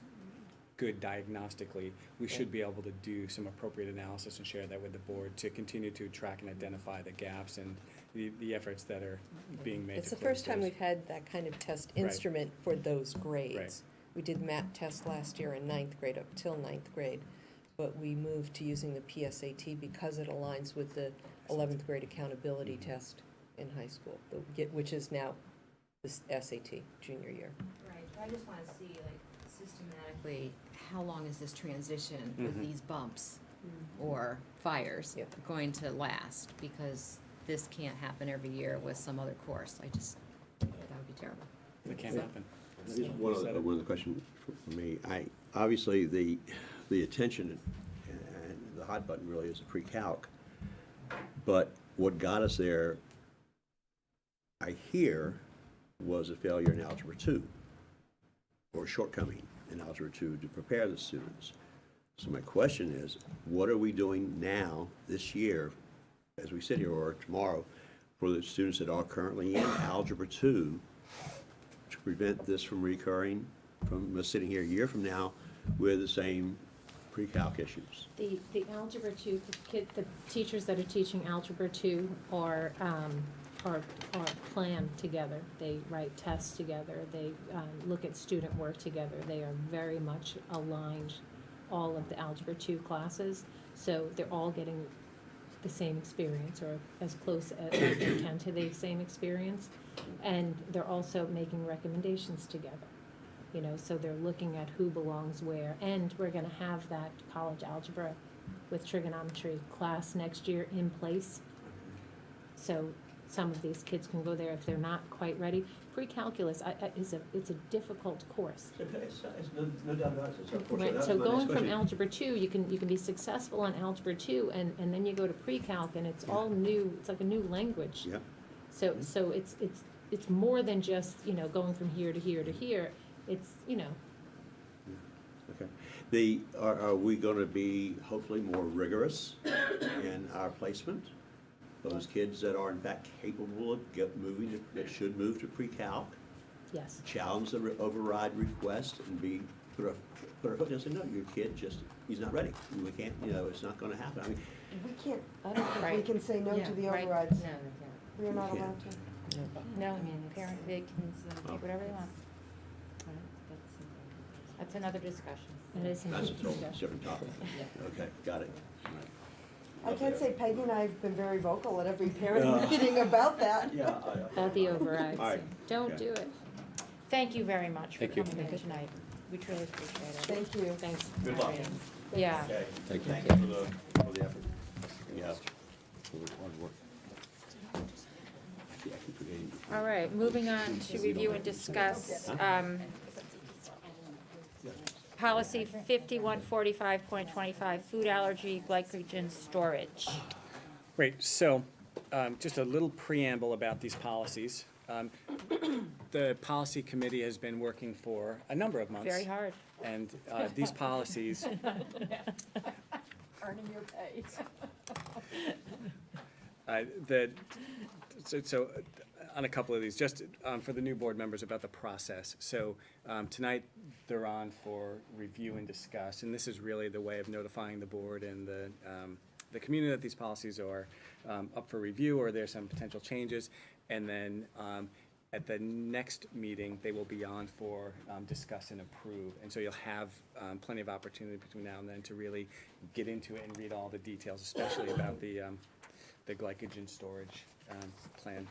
good diagnostically, we should be able to do some appropriate analysis and share that with the board to continue to track and identify the gaps and the efforts that are being made. It's to the first close time those. we've had that kind of test Right. instrument for those grades. Right. We did math test last year in 9th grade up till 9th grade, but we moved to using the PSAT because it aligns with the 11th grade accountability test in high school, which is now the SAT, junior year. Right, I just want to see, like, systematically, how long is this transition with Mhm. these bumps or fires Yeah. going to last? Because this can't happen every year with some other course. That would be terrible. It can happen. Just one other question for me. Obviously, the attention and the hot button really is a pre-calc. But what got us there, I hear, was a failure in Algebra 2, or a shortcoming in Algebra 2 to prepare the students. So my question is, what are we doing now, this year, as we sit here, or tomorrow, for the students that are currently in Algebra 2 to prevent this from recurring, from us sitting here a year from now with the same pre-calc issues? The Algebra 2, the teachers that are teaching Algebra 2 are planned together. They write tests together. They look at student work together. They are very much aligned, all of the Algebra 2 classes. So they're all getting the same experience, or as close as they can to the same experience. And they're also making recommendations together. So they're looking at who belongs where. And we're going to have that college algebra with trigonometry class next year in place. So some of these kids can go there if they're not quite ready. Pre-calculus it's a difficult course. It's no doubt about it. It's unfortunate. Right, That so was my next going from question. Algebra 2, you can be successful on Algebra 2, and then you go to pre-calc, and it's all new, it's like a new language. Yeah. So it's it's more than just, you know, going from here to here to here. It's, you know, Okay. Are we gonna be hopefully more rigorous in our placement? Those kids that are in fact capable of that should move to pre-calc, yes. challenge the override request and put our foot down and say, no, your kid he's not ready. We can't, it's not gonna happen. I mean, We can't, I don't think we Right. can say no Yeah, to the right. overrides. No, We are not We can't. allowed to. No, I mean, it's- parent, they can take whatever they want. That's another discussion. It is that's a a total discussion. different topic. Okay, got it. I can say Peggy and I have been very vocal at every Yeah. parent meeting about that. Yeah. About the overrides. All right. Don't Okay. do it. Thank you very much for Thank you. coming in tonight. We truly appreciate it. Thank you. Thanks. Good luck. Yeah. Okay. Thank you. Thank you for the effort. Yeah. For the hard work. I keep forgetting. All right, moving on to review and discuss, policy 5145.25, food allergy glycogen storage. Great, so, just a little preamble about these policies. The policy committee has been working for a number of months. Very hard. And these policies, Earning your pay. so on a couple of these, just for the new board members about the process. So tonight, they're on for review and discuss, and this is really the way of notifying the board and the community that these policies are up for review, or there's some potential changes. And then at the next meeting, they will be on for discuss and approve. And so you'll have plenty of opportunity between now and then to really get into it and read all the details, especially about the glycogen storage plan.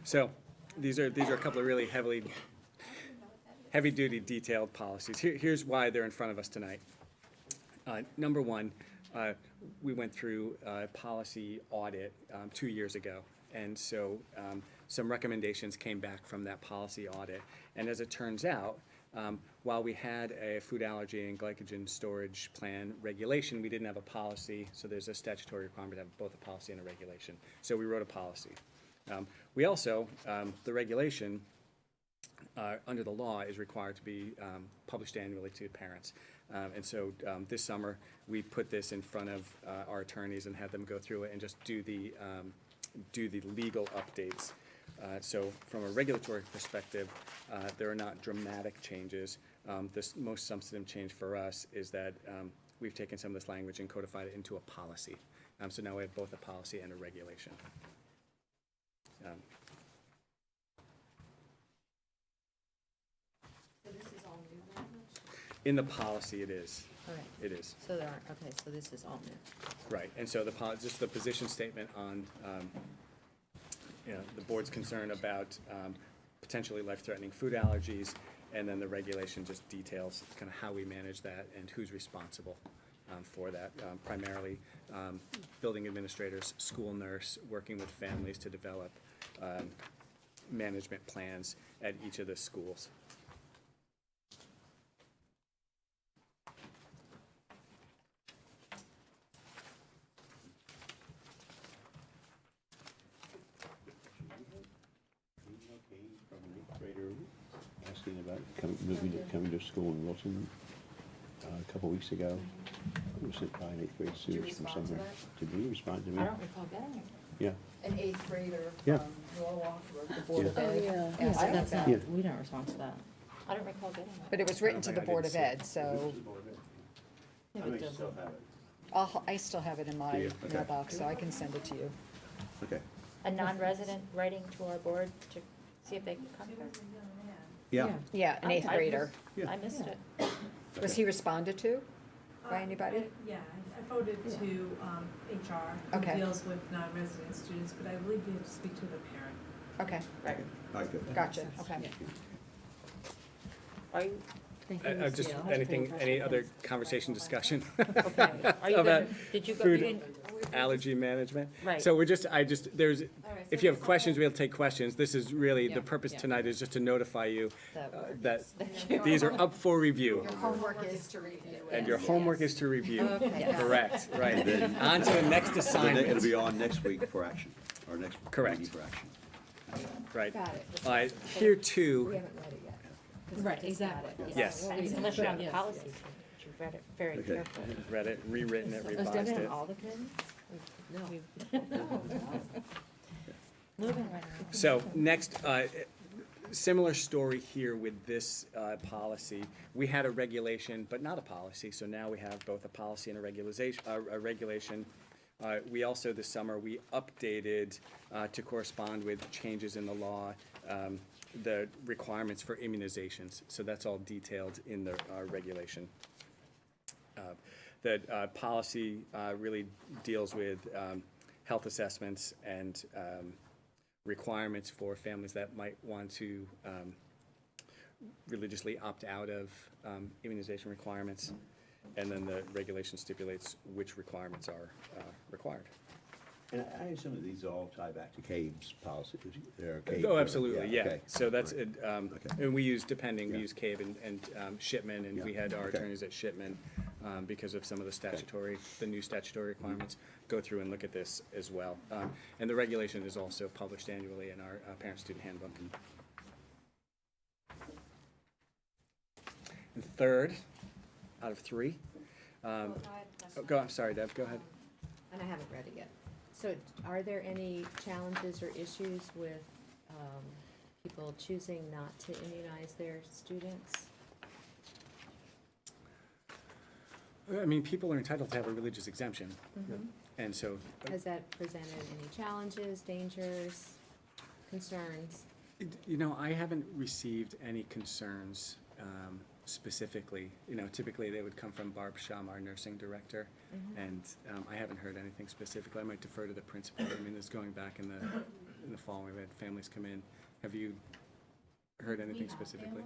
So these are a couple of really heavy-duty detailed policies. Here's why they're in front of us tonight. Number one, we went through a policy audit 2 years ago. And so some recommendations came back from that policy audit. And as it turns out, while we had a food allergy and glycogen storage plan regulation, we didn't have a policy, so there's a statutory requirement to have both a policy and a regulation. So we wrote a policy. We also, the regulation, under the law, is required to be published annually to parents. And so this summer, we put this in front of our attorneys and had them go through it and just do the legal updates. So from a regulatory perspective, there are not dramatic changes. The most substantive change for us is that we've taken some of this language and codified it into a policy. So now we have both a policy and a regulation. So this is all new language? In the policy, it is. Correct. It is, So there are, okay, so this is all new. right. And so just the position statement on, the board's concern about potentially life-threatening food allergies, and then the regulation just details kind of how we manage that and who's responsible for that. Primarily, building administrators, school nurse, working with families to develop management plans at each of the schools. From an eighth grader asking about coming to school in Wilton a couple weeks ago. It was sent by an eighth grade Did you student from respond to somewhere. Did you respond to me? I don't recall getting it. Yeah. An eighth grader Yeah. from Norwalk wrote the Board of Yeah. Ed. Yeah, asked so that's about- not, we don't respond to that. I don't recall getting it. But it was written to the I Board didn't of see Ed, so Yeah, I but may does still it- have it. I still have it in my Do you? Okay. mailbox, so I can send it to you. Okay. A non-resident writing to our board to see if they can come here? Yeah. Yeah, an eighth I- grader. Yeah. I missed it. Was he responded to by anybody? Yeah, I forwarded to HR, Okay. who deals with non-resident students, but I believe we have to speak to the parent. Okay, Right. All right, good. gotcha, okay. Are you, Thank you, Just Lucille. any other conversation, discussion? okay. Are you About gonna, did you go, food you didn't, allergy management. Right. So if you have questions, we'll take questions. This is really, the purpose yeah. tonight is just to notify you That that these are up for review. Your homework is to review. And your homework is to review. Okay. Correct, right. then- On to the next It'll assignment. be on next week for action, or next Correct. meeting for action. right? Got it. Here We too, haven't read it yet. 'cause we Right, just got exactly. it. Yes. We'll And read it's it. listed on the Yes, policy, yes. page. You read it very Okay. carefully. read it, rewritten it, Oh, revised Debbie on it. all the committees? No. Moving right along. So next, similar story here with this policy. We had a regulation, but not a policy, so now we have both a policy and a regulation. We also, this summer, we updated to correspond with changes in the law, the requirements for immunizations. So that's all detailed in the regulation. The policy really deals with health assessments and requirements for families that might want to religiously opt out of immunization requirements. And then the regulation stipulates which requirements are required. And I assume that these all tie back to CABE's policy. Oh, absolutely, yeah. Okay. So that's, Right. Okay. and we use, depending, we Yeah. use CABE and Shipman, and we Yeah. had our Okay. attorneys at Shipman, because of some of the statutory, the new statutory requirements, go through and look at this as well. And the regulation is also published annually in our parent-student handbook. And third, out of three, I'm sorry, Deb, go ahead. And I haven't read it yet. So are there any challenges or issues with people choosing not to immunize their students? I mean, people are entitled to have a religious exemption, and so, Has that presented any challenges, dangers, concerns? you know, I haven't received any concerns specifically. You know, typically they would come from Barb Shum, our nursing director, and I haven't heard anything specifically. I might defer to the principal. I mean, this going back in the fall, we've had families come in. Have you heard anything specifically?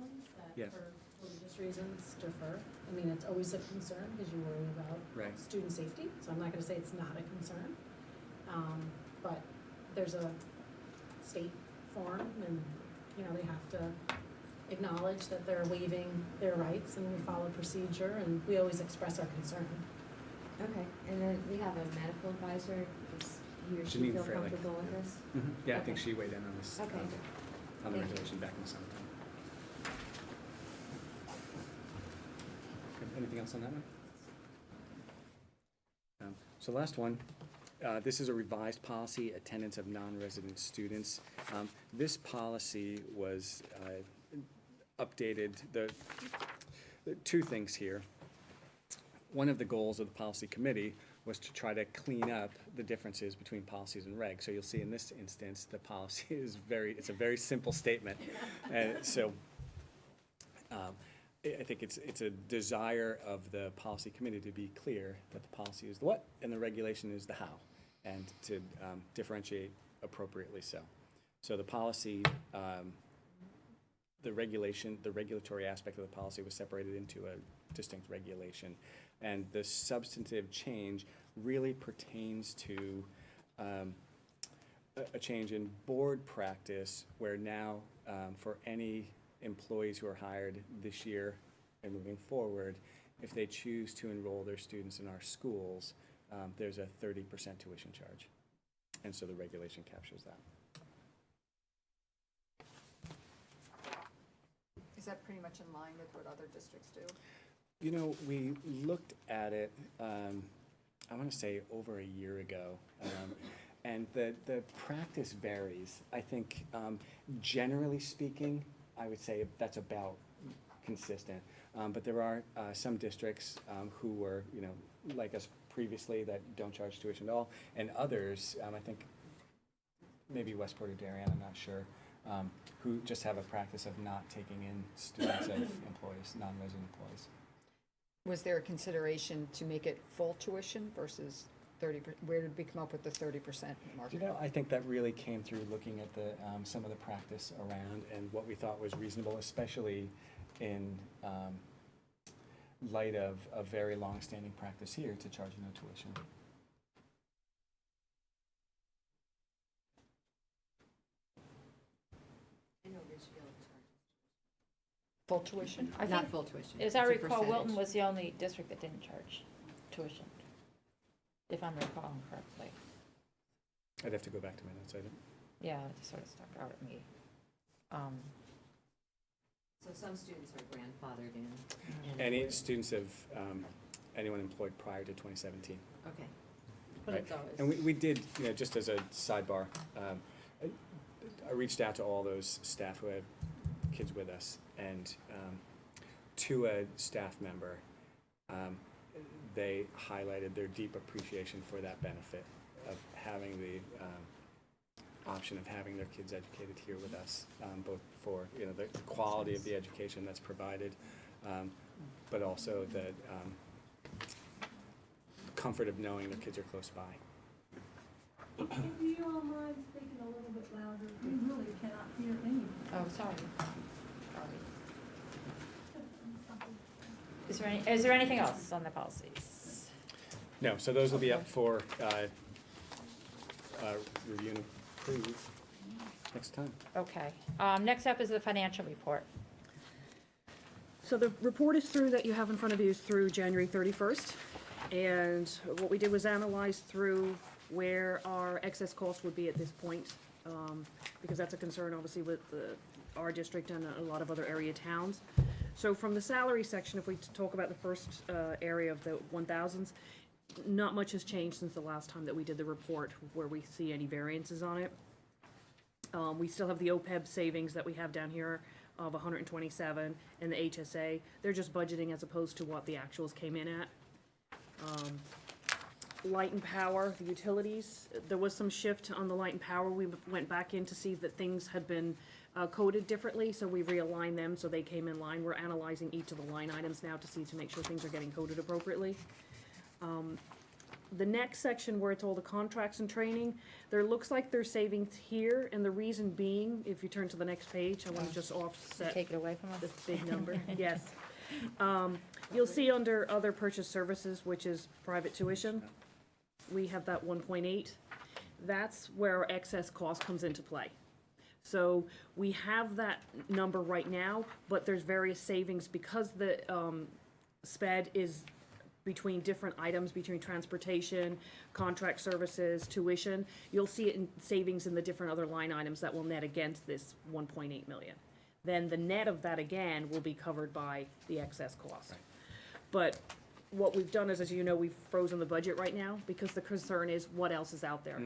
Yeah. For religious reasons, defer. I mean, it's always a concern because you worry about Right. student safety, so I'm not gonna say it's not a concern. But there's a state form and, you know, they have to acknowledge that they're waiving their rights and we follow procedure and we always express our concern. Okay, and then we have a medical advisor. Does he or she Janine feel Freilich. comfortable with this? Yeah, I think Okay. she weighed in on this, Okay. on the Thank you. regulation back in the summertime. Okay, anything else on that one? So last one, this is a revised policy, attendance of non-resident students. This policy was updated, the two things here. One of the goals of the policy committee was to try to clean up the differences between policies and regs. So you'll see in this instance, the policy is it's a very simple statement. And so I think it's a desire of the policy committee to be clear that the policy is the what and the regulation is the how, and to differentiate appropriately so. So the policy, the regulatory aspect of the policy was separated into a distinct regulation. And the substantive change really pertains to a change in board practice where now for any employees who are hired this year and moving forward, if they choose to enroll their students in our schools, there's a 30% tuition charge. And so the regulation captures that. Is that pretty much in line with what other districts do? You know, we looked at it, I want to say over a year ago, and the practice varies. I think, generally speaking, I would say that's about consistent. But there are some districts who were, you know, like us previously that don't charge tuition at all, and others, I think maybe Westport or Darien, I'm not sure, who just have a practice of not taking in students of employees, non-resident employees. Was there a consideration to make it full tuition versus 30%? Where did we come up with the 30% mark? You know, I think that really came through looking at the some of the practice around and what we thought was reasonable, especially in light of a very long-standing practice here to charge no tuition. Full tuition? I Not think, full tuition. as I It's a recall, Wilton percentage. was the only district that didn't charge tuition, if I'm recalling correctly. I'd have to go back to my notes, I Yeah, it just sort of stuck out at me. So some students are grandfathered in. and Any we're- students of, anyone employed prior to 2017. Okay. But Right. it's always. And we did, just as a sidebar, I reached out to all those staff who had kids with us, and to a staff member, they highlighted their deep appreciation for that benefit of having the option of having their kids educated here with us, both for the quality of the education that's provided, but also the comfort of knowing their kids are close by. If you don't mind speaking a little bit louder, we really cannot hear anything. Oh, sorry. Is there anything else on the policies? No, so those will be up for review and approve next time. Okay. Next up is the financial report. So the report is through that you have in front of you is through January 31st. And what we did was analyze through where our excess costs would be at this point, because that's a concern obviously with our district and a lot of other area towns. So from the salary section, if we talk about the first area of the 1000s, not much has changed since the last time that we did the report where we see any variances on it. We still have the OPEB savings that we have down here of 127 and the HSA. They're just budgeting as opposed to what the actuals came in at. Light and power, the utilities, there was some shift on the light and power. We went back in to see that things had been coded differently, so we realigned them so they came in line. We're analyzing each of the line items now to make sure things are getting coded appropriately. The next section where it's all the contracts and training, there looks like there's savings here, and the reason being, if you turn to the next page, I want to just offset Take it away from us. this big number, yes. You'll see under other purchase services, which is private tuition, we have that 1.8. That's where our excess cost comes into play. So we have that number right now, but there's various savings because the SPED is between different items, between transportation, contract services, tuition. You'll see it in savings in the different other line items that will net against this 1.8 million. Then the net of that again will be covered by the excess cost. Right. But what we've done is, as you know, we've frozen the budget right now because the concern is what else is out there.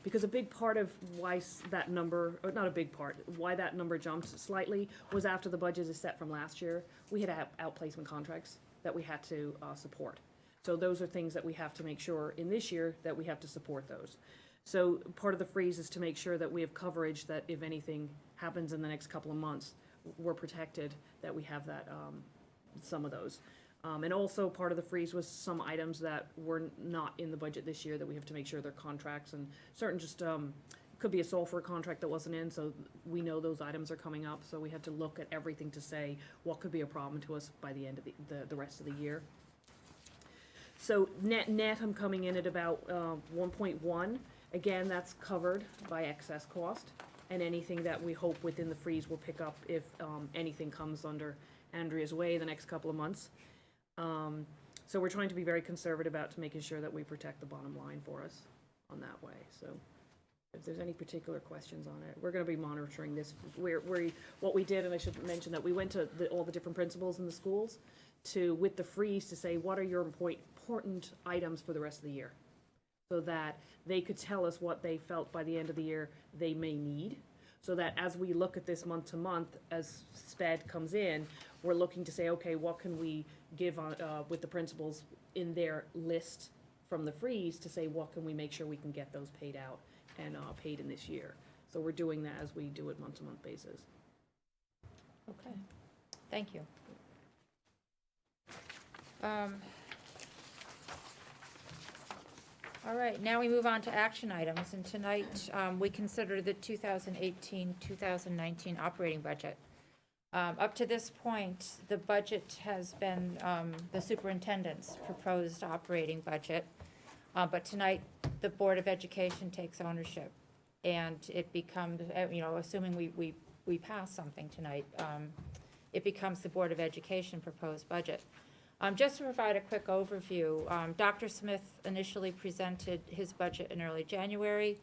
Because a big part of why that number, or not a big part, why that number jumped slightly was after the budget is set from last year, we had outplacement contracts that we had to support. So those are things that we have to make sure in this year that we have to support those. So part of the freeze is to make sure that we have coverage that if anything happens in the next couple of months, we're protected, that we have that, some of those. And also part of the freeze was some items that were not in the budget this year that we have to make sure they're contracts and certain just, could be a sulfur contract that wasn't in, so we know those items are coming up, so we had to look at everything to say what could be a problem to us by the end of the rest of the year. So net, I'm coming in at about 1.1. Again, that's covered by excess cost, and anything that we hope within the freeze will pick up if anything comes under Andrea's way the next couple of months. So we're trying to be very conservative about to making sure that we protect the bottom line for us on that way, so. If there's any particular questions on it, we're gonna be monitoring this. What we did, and I should mention that we went to all the different principals in the schools with the freeze to say, what are your important items for the rest of the year? So that they could tell us what they felt by the end of the year they may need. So that as we look at this month to month, as SPED comes in, we're looking to say, okay, what can we give on, with the principals in their list from the freeze to say, what can we make sure we can get those paid out and paid in this year. So we're doing that as we do it month-to-month basis. Okay, thank you. All right, now we move on to action items, and tonight we consider the 2018-2019 operating budget. Up to this point, the budget has been the superintendent's proposed operating budget. But tonight, the Board of Education takes ownership, and it becomes, assuming we pass something tonight, it becomes the Board of Education proposed budget. Just to provide a quick overview, Dr. Smith initially presented his budget in early January.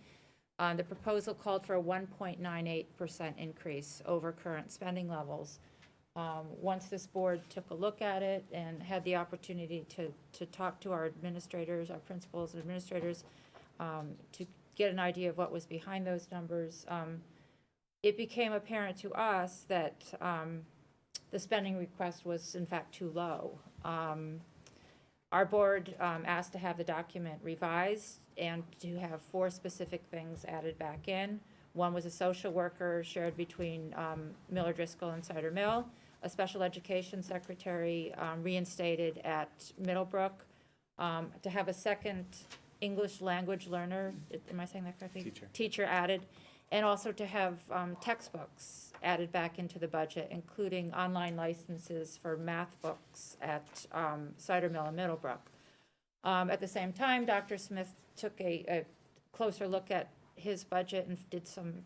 The proposal called for a 1.98% increase over current spending levels. Once this board took a look at it and had the opportunity to talk to our administrators, our principals and administrators, to get an idea of what was behind those numbers, it became apparent to us that the spending request was in fact too low. Our board asked to have the document revised and to have 4 specific things added back in. One was a social worker shared between Miller Driscoll and Cider Mill, a special education secretary reinstated at Middlebrook, to have a second English language learner, am I saying that correctly? Teacher added, and also to have textbooks added back into the budget, including online licenses for math books at Cider Mill and Middlebrook. At the same time, Dr. Smith took a closer look at his budget and did some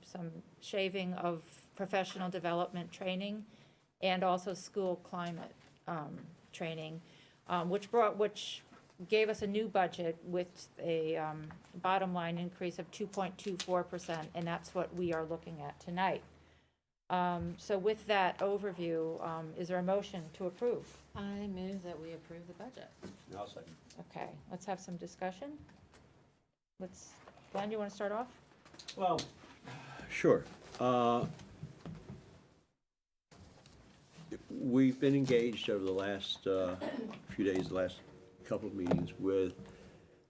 shaving of professional development training and also school climate training, which gave us a new budget with a bottom line increase of 2.24%, and that's what we are looking at tonight. So with that overview, is there a motion to approve? I move that we approve the budget. I'll second. Okay, let's have some discussion. Glenn, you want to start off? Well, sure. We've been engaged over the last few days, the last couple of meetings with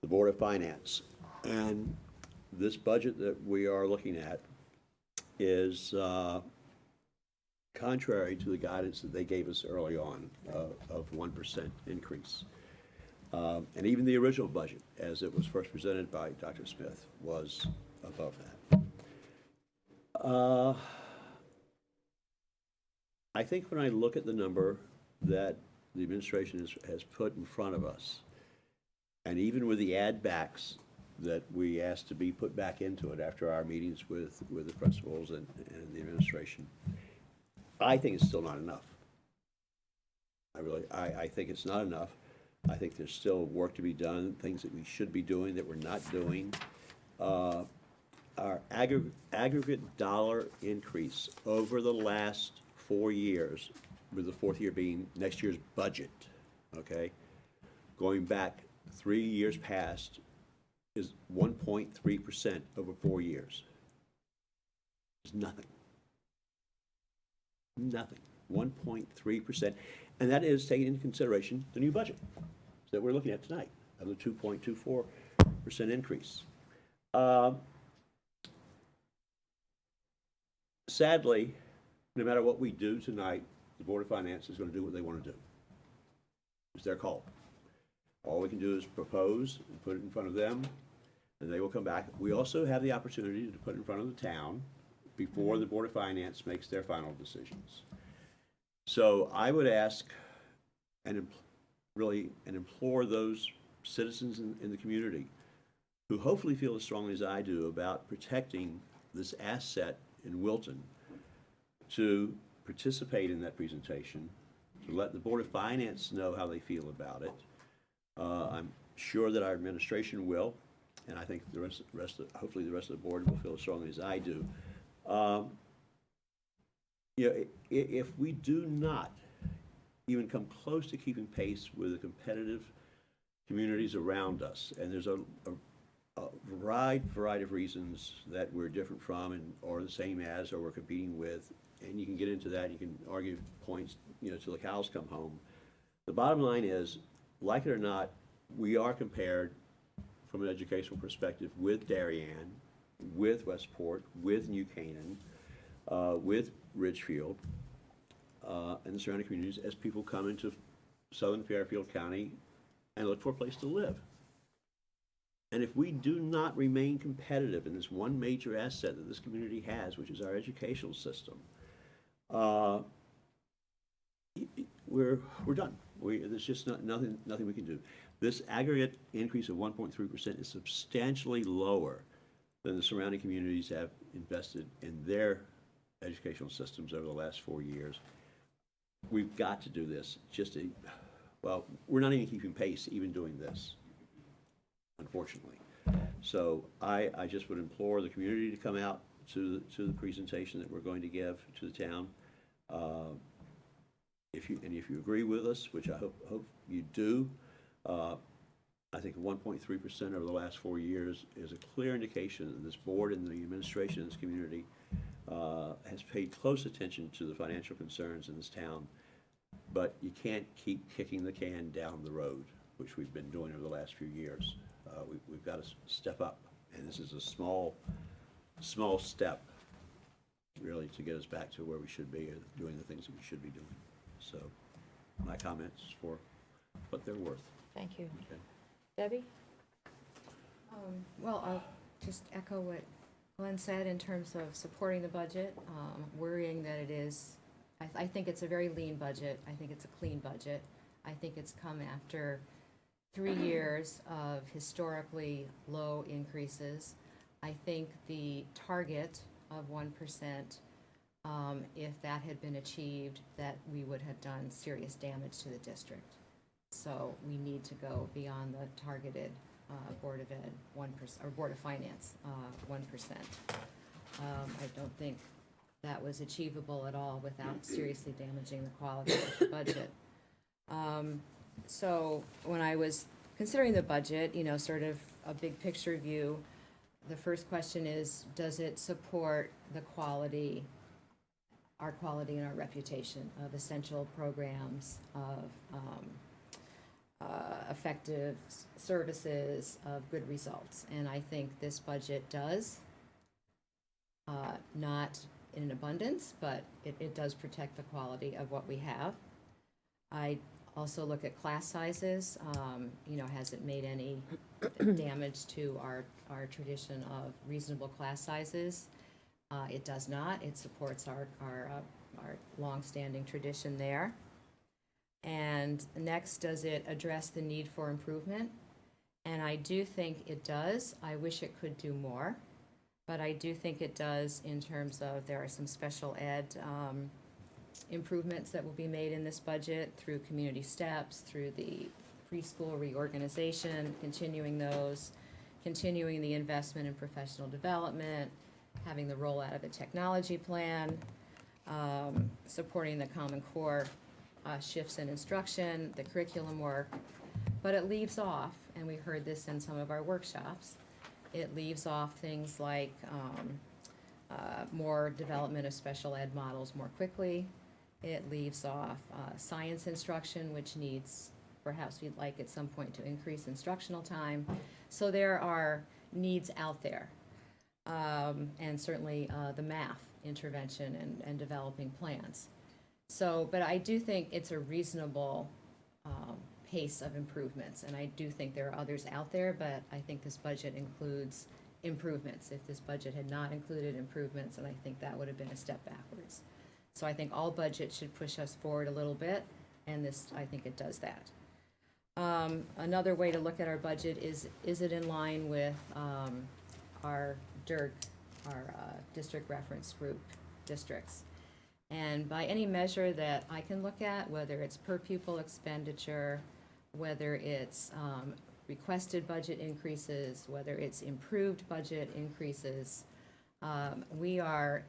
the Board of Finance. And this budget that we are looking at is contrary to the guidance that they gave us early on of 1% increase. And even the original budget, as it was first presented by Dr. Smith, was above that. I think when I look at the number that the administration has put in front of us, and even with the add backs that we asked to be put back into it after our meetings with the principals and the administration, I think it's still not enough. I think it's not enough. I think there's still work to be done, things that we should be doing that we're not doing. Our aggregate dollar increase over the last 4 years, with the 4th year being next year's budget, okay? Going back 3 years past is 1.3% over 4 years. It's nothing. Nothing. 1.3%. And that is taking into consideration the new budget that we're looking at tonight of the 2.24% increase. Sadly, no matter what we do tonight, the Board of Finance is going to do what they want to do. It's their call. All we can do is propose and put it in front of them, and they will come back. We also have the opportunity to put it in front of the town before the Board of Finance makes their final decisions. So I would ask and implore those citizens in the community who hopefully feel as strongly as I do about protecting this asset in Wilton to participate in that presentation, to let the Board of Finance know how they feel about it. I'm sure that our administration will, and I think hopefully the rest of the board will feel as strongly as I do. If we do not even come close to keeping pace with the competitive communities around us, and there's a variety of reasons that we're different from or the same as or we're competing with, and you can get into that, you can argue points, till the cows come home. The bottom line is, like it or not, we are compared from an educational perspective with Darien, with Westport, with New Canaan, with Ridgefield, and the surrounding communities as people come into southern Fairfield County and look for a place to live. And if we do not remain competitive in this one major asset that this community has, which is our educational system, we're done. There's just nothing we can do. This aggregate increase of 1.3% is substantially lower than the surrounding communities have invested in their educational systems over the last 4 years. We've got to do this. We're not even keeping pace even doing this, unfortunately. So I just would implore the community to come out to the presentation that we're going to give to the town. If you agree with us, which I hope you do, I think 1.3% over the last 4 years is a clear indication that this board and the administration in this community has paid close attention to the financial concerns in this town. But you can't keep kicking the can down the road, which we've been doing over the last few years. We've got to step up, and this is a small step, really, to get us back to where we should be and doing the things that we should be doing. So, my comments for what they're worth. Thank you. Okay. Debbie? Well, I'll just echo what Glenn said in terms of supporting the budget, worrying that it is, I think it's a very lean budget. I think it's a clean budget. I think it's come after 3 years of historically low increases. I think the target of 1%, if that had been achieved, that we would have done serious damage to the district. So we need to go beyond the targeted Board of Ed 1%, or Board of Finance 1%. I don't think that was achievable at all without seriously damaging the quality of the budget. So when I was considering the budget, you know, sort of a big picture view, the first question is, does it support the quality, our quality and our reputation of essential programs, of effective services, of good results? And I think this budget does, not in abundance, but it does protect the quality of what we have. I also look at class sizes. You know, has it made any damage to our tradition of reasonable class sizes? It does not. It supports our longstanding tradition there. And next, does it address the need for improvement? And I do think it does. I wish it could do more, but I do think it does in terms of there are some special ed improvements that will be made in this budget through community steps, through the preschool reorganization, continuing those, continuing the investment in professional development, having the rollout of a technology plan, supporting the Common Core shifts in instruction, the curriculum work. But it leaves off, and we heard this in some of our workshops, it leaves off things like more development of special ed models more quickly. It leaves off science instruction, which needs, perhaps we'd like at some point to increase instructional time. So there are needs out there. And certainly the math intervention and developing plans. So, but I do think it's a reasonable pace of improvements, and I do think there are others out there, but I think this budget includes improvements. If this budget had not included improvements, then I think that would have been a step backwards. So I think all budgets should push us forward a little bit, and this, I think it does that. Another way to look at our budget is it in line with our DIRG, our district reference group districts? And by any measure that I can look at, whether it's per pupil expenditure, whether it's requested budget increases, whether it's improved budget increases, we are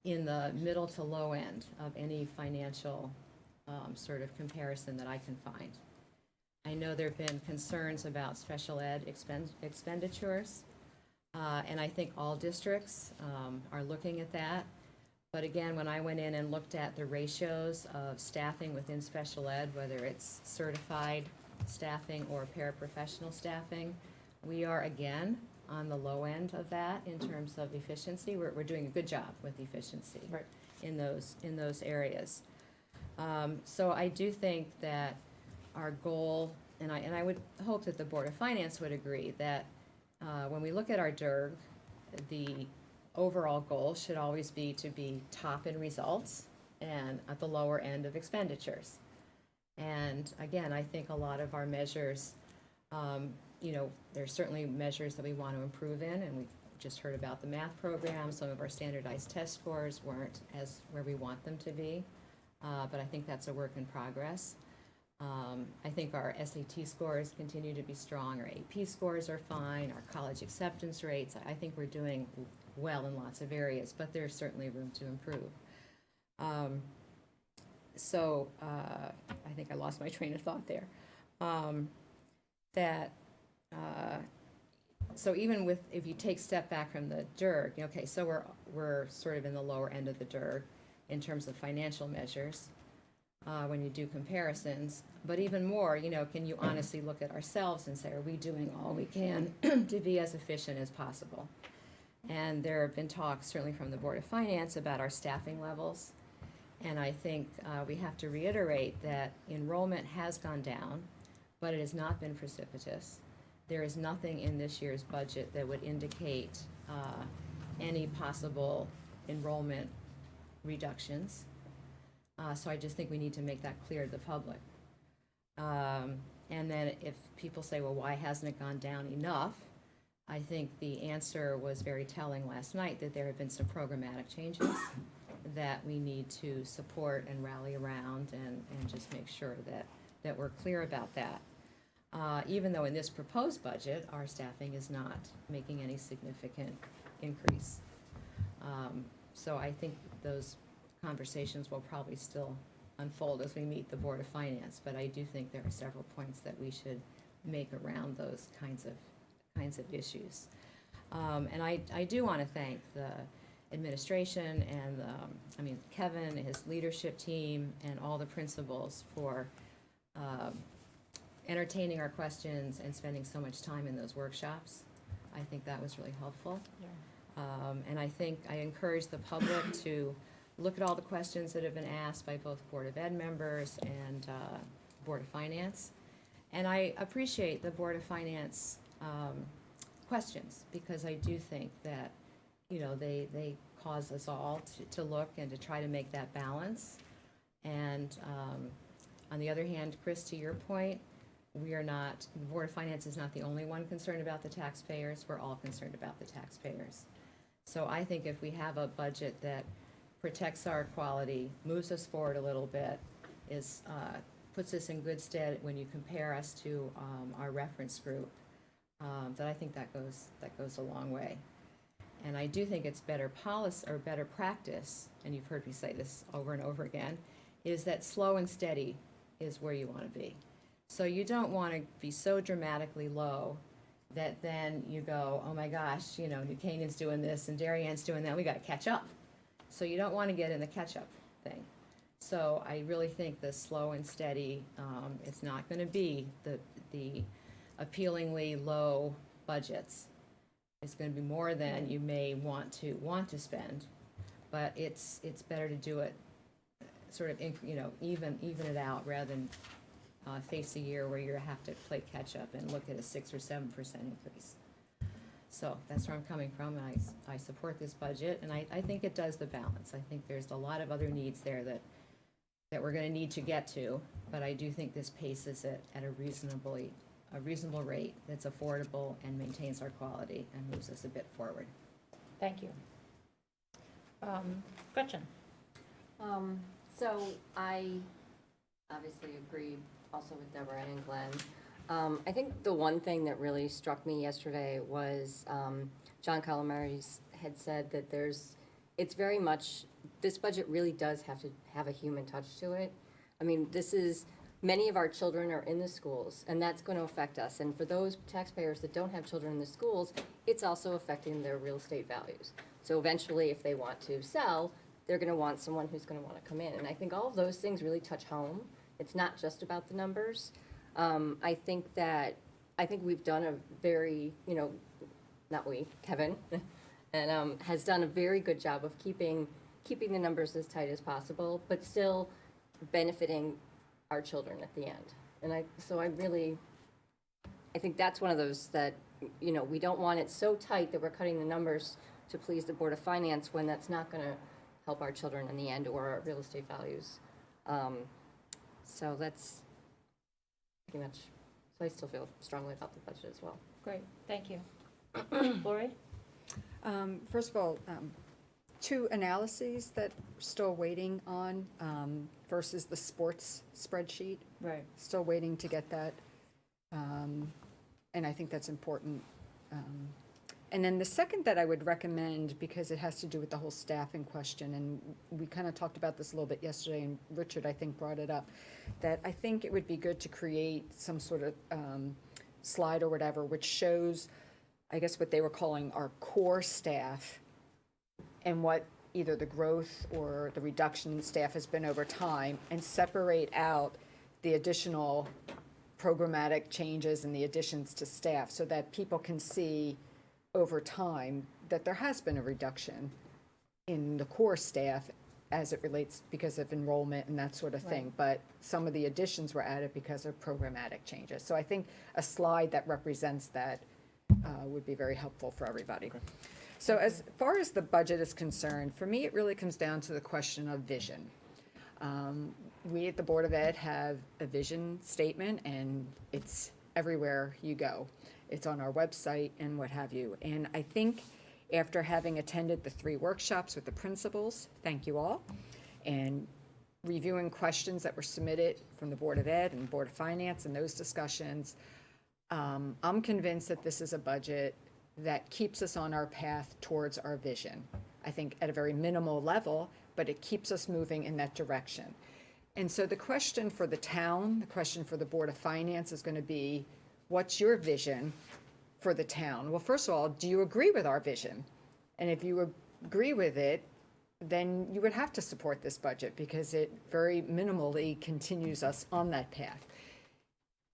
in the middle to low end of any financial sort of comparison that I can find. I know there have been concerns about special ed expenditures, and I think all districts are looking at that. But again, when I went in and looked at the ratios of staffing within special ed, whether it's certified staffing or paraprofessional staffing, we are again on the low end of that in terms of efficiency. We're doing a good job with efficiency in those areas. So I do think that our goal, and I would hope that the Board of Finance would agree, that when we look at our DIRG, the overall goal should always be to be top in results and at the lower end of expenditures. And again, I think a lot of our measures, you know, there's certainly measures that we want to improve in, and we've just heard about the math program. Some of our standardized test scores weren't as where we want them to be, but I think that's a work in progress. I think our SAT scores continue to be strong, our AP scores are fine, our college acceptance rates, I think we're doing well in lots of areas, but there's certainly room to improve. I think I lost my train of thought there. So even with, if you take step back from the DIRG, okay, so we're sort of in the lower end of the DIRG in terms of financial measures when you do comparisons. But even more, can you honestly look at ourselves and say, are we doing all we can to be as efficient as possible? And there have been talks, certainly from the Board of Finance, about our staffing levels. And I think we have to reiterate that enrollment has gone down, but it has not been precipitous. There is nothing in this year's budget that would indicate any possible enrollment reductions. So I just think we need to make that clear to the public. And then if people say, well, why hasn't it gone down enough? I think the answer was very telling last night, that there have been some programmatic changes that we need to support and rally around and just make sure that we're clear about that. Even though in this proposed budget, our staffing is not making any significant increase. So I think those conversations will probably still unfold as we meet the Board of Finance, but I do think there are several points that we should make around those kinds of issues. And I do want to thank the administration and Kevin, his leadership team, and all the principals for entertaining our questions and spending so much time in those workshops. I think that was really helpful. Yeah. And I think I encourage the public to look at all the questions that have been asked by both Board of Ed members and Board of Finance. And I appreciate the Board of Finance questions, because I do think that, they cause us all to look and to try to make that balance. And on the other hand, Chris, to your point, the Board of Finance is not the only one concerned about the taxpayers. We're all concerned about the taxpayers. So I think if we have a budget that protects our quality, moves us forward a little bit, puts us in good stead when you compare us to our reference group, that I think that goes a long way. And I do think it's better policy or better practice, and you've heard me say this over and over again, is that slow and steady is where you want to be. So you don't want to be so dramatically low that then you go, oh my gosh, New Canaan's doing this and Darayen's doing that, we got to catch up. So you don't want to get in the catch-up thing. So I really think the slow and steady, it's not going to be the appealingly low budgets. It's going to be more than you may want to spend, but it's better to do it sort of even it out rather than face a year where you have to play catch-up and look at a 6 or 7% increase. So that's where I'm coming from, and I support this budget, and I think it does the balance. I think there's a lot of other needs there that we're going to need to get to, but I do think this paces it at a reasonable rate that's affordable and maintains our quality and moves us a bit forward. Thank you. Gretchen? So I obviously agree also with Deborah and Glenn. I think the one thing that really struck me yesterday was John Calamari had said that it's very much, this budget really does have to have a human touch to it. I mean, many of our children are in the schools, and that's going to affect us. And for those taxpayers that don't have children in the schools, it's also affecting their real estate values. So eventually, if they want to sell, they're going to want someone who's going to want to come in. And I think all of those things really touch home. It's not just about the numbers. I think we've done a very, not we, Kevin, and has done a very good job of keeping the numbers as tight as possible, but still benefiting our children at the end. And I think that's one of those that, we don't want it so tight that we're cutting the numbers to please the Board of Finance when that's not going to help our children in the end or our real estate values. So that's pretty much, so I still feel strongly about the budget as well. Great, thank you. Lori? First of all, two analyses that we're still waiting on, versus the sports spreadsheet. Right. Still waiting to get that. And I think that's important. And then the second that I would recommend, because it has to do with the whole staffing question, and we kind of talked about this a little bit yesterday, and Richard, I think, brought it up, that I think it would be good to create some sort of slide or whatever, which shows, I guess, what they were calling our core staff and what either the growth or the reduction in staff has been over time, and separate out the additional programmatic changes and the additions to staff so that people can see over time that there has been a reduction in the core staff as it relates because of enrollment and that sort of thing. But some of the additions were added because of programmatic changes. So I think a slide that represents that would be very helpful for everybody. Okay. So as far as the budget is concerned, for me, it really comes down to the question of vision. We at the Board of Ed have a vision statement, and it's everywhere you go. It's on our website and what have you. And I think after having attended the 3 workshops with the principals, thank you all, and reviewing questions that were submitted from the Board of Ed and Board of Finance and those discussions, I'm convinced that this is a budget that keeps us on our path towards our vision. I think at a very minimal level, but it keeps us moving in that direction. And so the question for the town, the question for the Board of Finance is going to be, what's your vision for the town? Well, first of all, do you agree with our vision? And if you agree with it, then you would have to support this budget because it very minimally continues us on that path.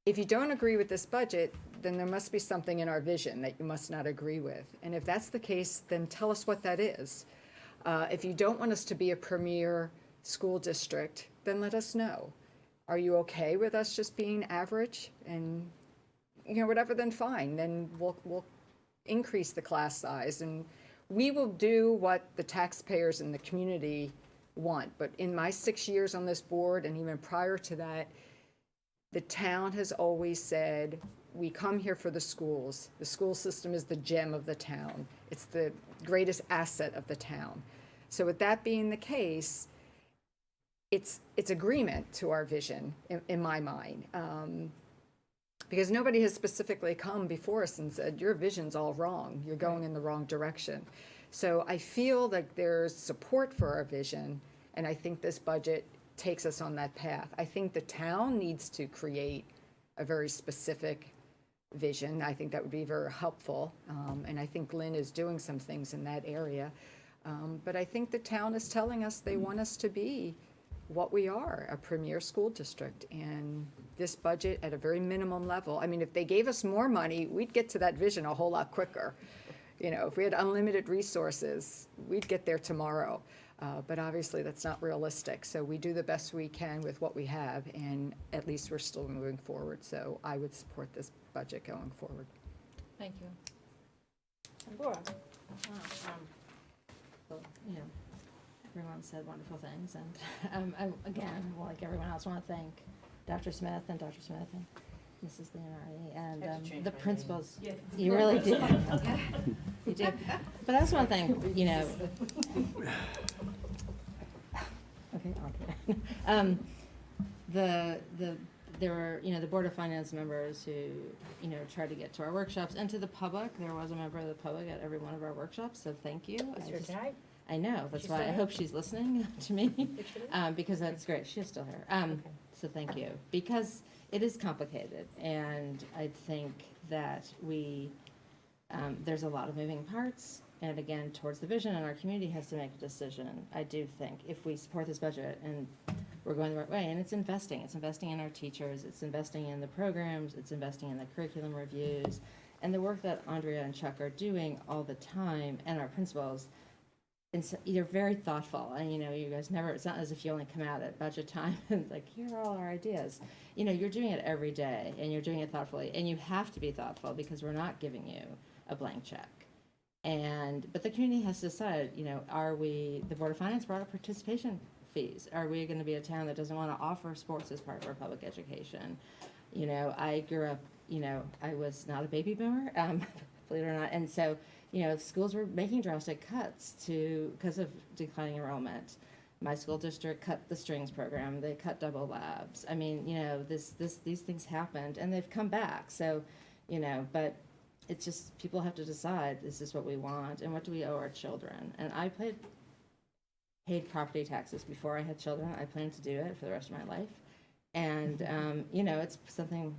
If you don't agree with this budget, then there must be something in our vision that you must not agree with. And if that's the case, then tell us what that is. If you don't want us to be a premier school district, then let us know. Are you okay with us just being average and whatever, then fine. Then we'll increase the class size, and we will do what the taxpayers in the community want. But in my 6 years on this board, and even prior to that, the town has always said, we come here for the schools. The school system is the gem of the town. It's the greatest asset of the town. So with that being the case, it's agreement to our vision in my mind. Because nobody has specifically come before us and said, your vision's all wrong. You're going in the wrong direction. So I feel that there's support for our vision, and I think this budget takes us on that path. I think the town needs to create a very specific vision. I think that would be very helpful, and I think Lynn is doing some things in that area. But I think the town is telling us they want us to be what we are, a premier school district. And this budget at a very minimum level, I mean, if they gave us more money, we'd get to that vision a whole lot quicker. If we had unlimited resources, we'd get there tomorrow. But obviously that's not realistic. So we do the best we can with what we have, and at least we're still moving forward. So I would support this budget going forward. Thank you. Laura. Well, everyone said wonderful things, and again, like everyone else, want to thank Dr. Smith and Mrs. Leonardi and the principals. Yeah. You really did. You did. But that's one thing, Okay, there were, the Board of Finance members who, tried to get to our workshops, and to the public. There was a member of the public at every one of our workshops, so thank you. I know, that's why I hope she's listening to me, because that's great. She is still here. So thank you, because it is complicated, and I think that there's a lot of moving parts, and again, towards the vision, and our community has to make a decision. I do think if we support this budget and we're going the right way, and it's investing in our teachers, it's investing in the programs, it's investing in the curriculum reviews, and the work that Andrea and Chuck are doing all the time, and our principals. And so you're very thoughtful, and you guys never, it's not as if you only come out at budget time and like, here are all our ideas. You're doing it every day, and you're doing it thoughtfully, and you have to be thoughtful because we're not giving you a blank check. But the community has to decide, the Board of Finance brought up participation fees. Are we going to be a town that doesn't want to offer sports as part of our public education? I grew up, I was not a baby boomer, believe it or not, and so, schools were making drastic cuts because of declining enrollment. My school district cut the strings program. They cut double labs. I mean, these things happened and they've come back. So, but it's just people have to decide, is this what we want and what do we owe our children? And I paid property taxes before I had children. I plan to do it for the rest of my life. And, it's something,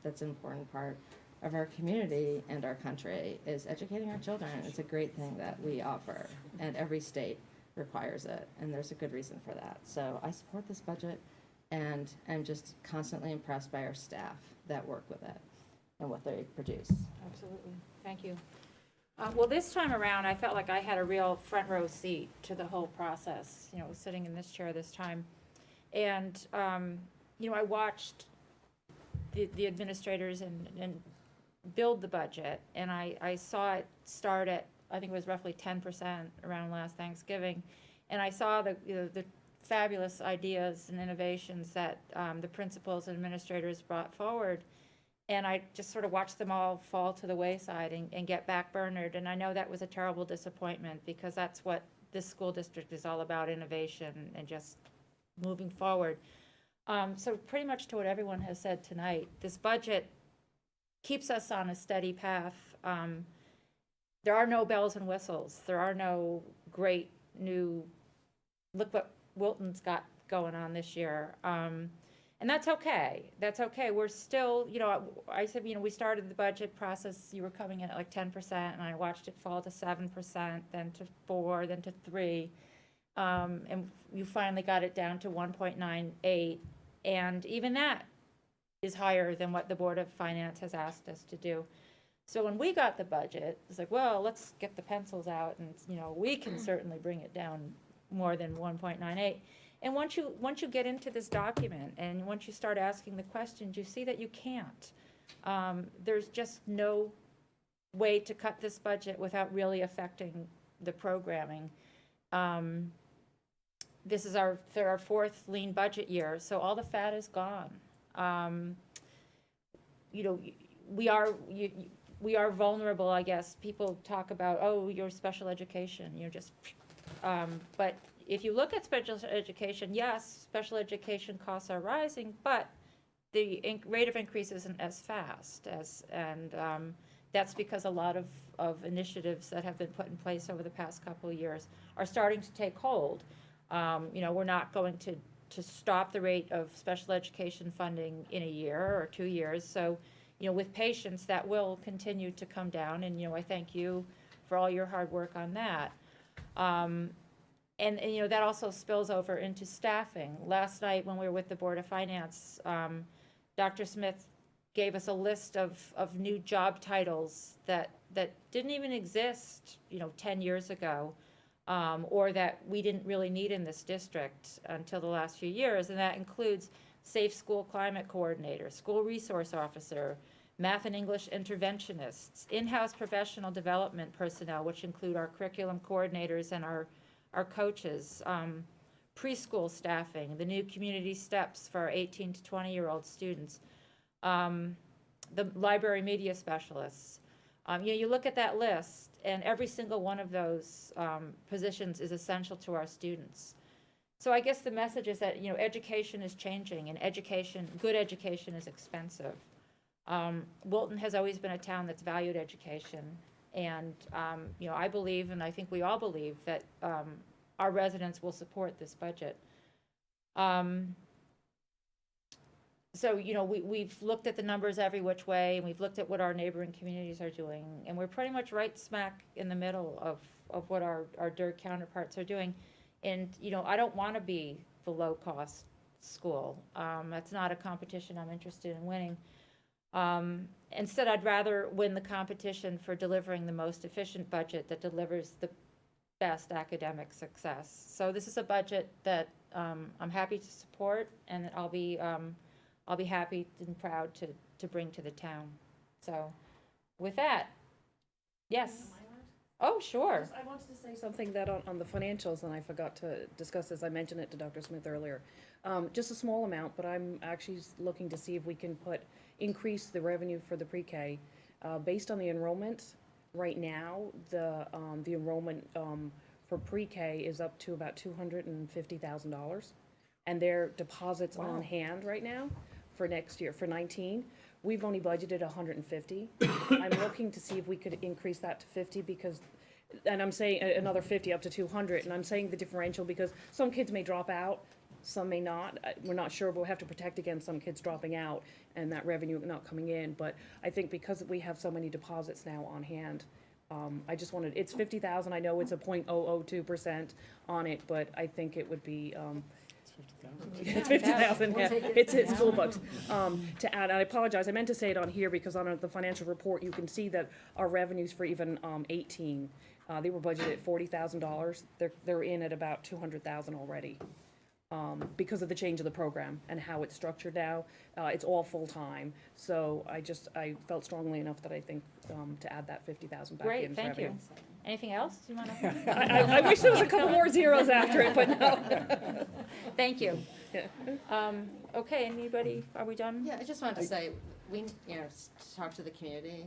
that's an important part of our community and our country is educating our children. It's a great thing that we offer, and every state requires it, and there's a good reason for that. So I support this budget, and I'm just constantly impressed by our staff that work with it and what they produce. Absolutely. Thank you. Well, this time around, I felt like I had a real front row seat to the whole process, sitting in this chair this time. And, I watched the administrators and build the budget, and I saw it start at, I think it was roughly 10% around last Thanksgiving. And I saw the fabulous ideas and innovations that the principals and administrators brought forward. And I just sort of watched them all fall to the wayside and get backburnered. And I know that was a terrible disappointment, because that's what this school district is all about, innovation and just moving forward. So pretty much to what everyone has said tonight, this budget keeps us on a steady path. There are no bells and whistles. There are no great new, look what Wilton's got going on this year. And that's okay. That's okay. We're still, I said, we started the budget process, you were coming in at like 10%, and I watched it fall to 7%, then to 4%, then to 3%. And you finally got it down to 1.98. And even that is higher than what the Board of Finance has asked us to do. So when we got the budget, it's like, well, let's get the pencils out, and we can certainly bring it down more than 1.98. And once you get into this document and once you start asking the questions, you see that you can't. There's just no way to cut this budget without really affecting the programming. This is our fourth lean budget year, so all the fat is gone. We are vulnerable, I guess. People talk about, oh, you're special education, but if you look at special education, yes, special education costs are rising, but the rate of increase isn't as fast and that's because a lot of initiatives that have been put in place over the past couple of years are starting to take hold. We're not going to stop the rate of special education funding in a year or 2 years. So, with patience, that will continue to come down. And, I thank you for all your hard work on that. And that also spills over into staffing. Last night when we were with the Board of Finance, Dr. Smith gave us a list of new job titles that didn't even exist, 10 years ago. Or that we didn't really need in this district until the last few years, and that includes Safe School Climate Coordinator, School Resource Officer, Math and English Interventionists, in-house professional development personnel, which include our curriculum coordinators and our coaches, preschool staffing, the new community steps for our 18 to 20-year-old students, the library media specialists. You look at that list, and every single one of those positions is essential to our students. So I guess the message is that, education is changing, and good education is expensive. Wilton has always been a town that's valued education, and, I believe, and I think we all believe, that our residents will support this budget. So, we've looked at the numbers every which way, and we've looked at what our neighboring communities are doing, and we're pretty much right smack in the middle of what our DIRG counterparts are doing. And, I don't want to be the low-cost school. That's not a competition I'm interested in winning. Instead, I'd rather win the competition for delivering the most efficient budget that delivers the best academic success. So this is a budget that I'm happy to support, and that I'll be happy and proud to bring to the town. So with that, yes. Oh, sure. I wanted to say something that on the financials, and I forgot to discuss this. I mentioned it to Dr. Smith earlier. Just a small amount, but I'm actually looking to see if we can increase the revenue for the pre-K based on the enrollment. right now, the enrollment, for pre-K is up to about $250,000. And their deposits on hand right now for next year, for 19, we've only budgeted 150. I'm looking to see if we could increase that to 50 because, and I'm saying another 50 up to 200, and I'm saying the differential because some kids may drop out, some may not. We're not sure, but we'll have to protect against some kids dropping out and that revenue not coming in. But I think because we have so many deposits now on hand, I just wanted, it's 50,000, I know it's a 0.002% on it, but I think it would be, it's 50,000, yeah, it's school books. To add, and I apologize, I meant to say it on here because on the financial report, you can see that our revenues for even 18, they were budgeted at $40,000. They're in at about 200,000 already. Because of the change of the program and how it's structured now, it's all full-time. So I felt strongly enough that I think to add that 50,000 back in Great, for thank revenue. you. Anything else you want to? I wish there was a couple more zeros after it, but no. Thank you. Okay, anybody, are we done? Yeah, I just wanted to say, we, talk to the community,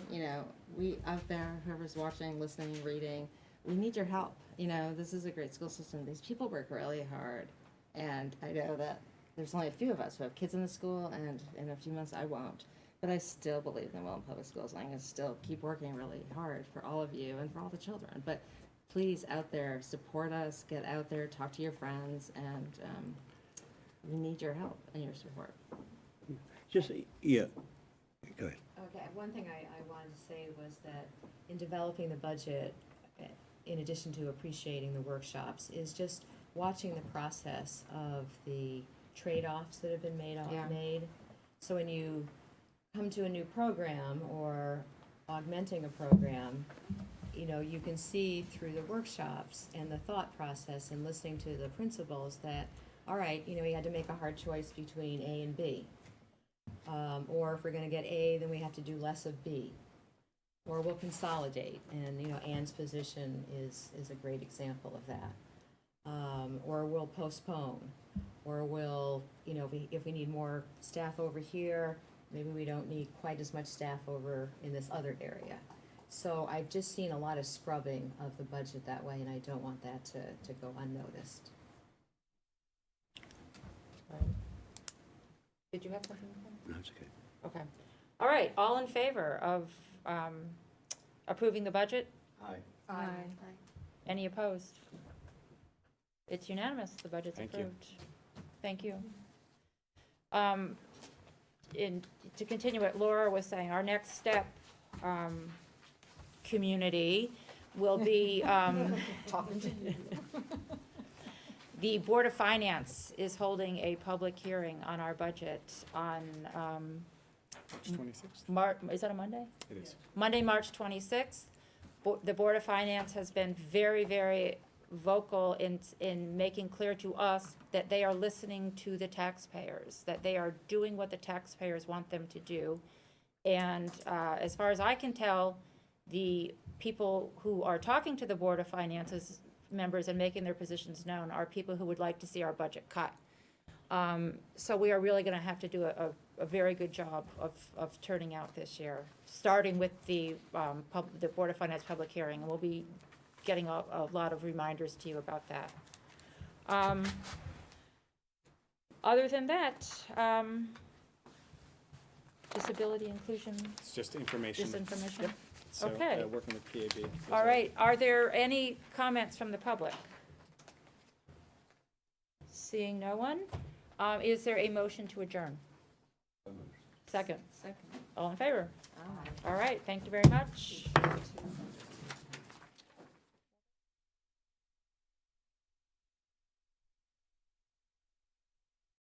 we out there, whoever's watching, listening, reading, we need your help. This is a great school system. These people work really hard. And I know that there's only a few of us who have kids in the school, and in a few months I won't. But I still believe in Welland Public Schools. I'm going to still keep working really hard for all of you and for all the children. But please, out there, support us, get out there, talk to your friends, and we need your help and your support. Just, yeah, go ahead. Okay, one thing I wanted to say was that in developing the budget, in addition to appreciating the workshops, is just watching the process of the trade-offs that have been made. So when you come to a new program or augmenting a program, you can see through the workshops and the thought process and listening to the principals that, all right, we had to make a hard choice between A and B. Or if we're gonna get A, then we have to do less of B. Or we'll consolidate, and, Ann's position is a great example of that. Or we'll postpone, or we'll, if we need more staff over here, maybe we don't need quite as much staff over in this other area. So I've just seen a lot of scrubbing of the budget that way, and I don't want that to go unnoticed. Did you have something? That's okay. Okay. All right, all in favor of approving the budget? Aye. Any opposed? It's unanimous, the budget's Thank you. approved. Thank you. To continue what Laura was saying, our next step, community, will be, the Board of Finance is holding a public hearing on our budget on, March 26th? Is that a Monday? It is. Monday, March 26th. The Board of Finance has been very, very vocal in making clear to us that they are listening to the taxpayers, that they are doing what the taxpayers want them to do. And as far as I can tell, the people who are talking to the Board of Finance's members and making their positions known are people who would like to see our budget cut. So we are really going to have to do a very good job of turning out this year, starting with the Board of Finance public hearing, and we'll be getting a lot of reminders to you about that. Other than that, disability inclusion, It's just information. just information? Yep. So, Okay. working with PAB. All right, are there any comments from the public? Seeing no one, is there a motion to adjourn? Second. Second. All in favor? All right, thank you very much.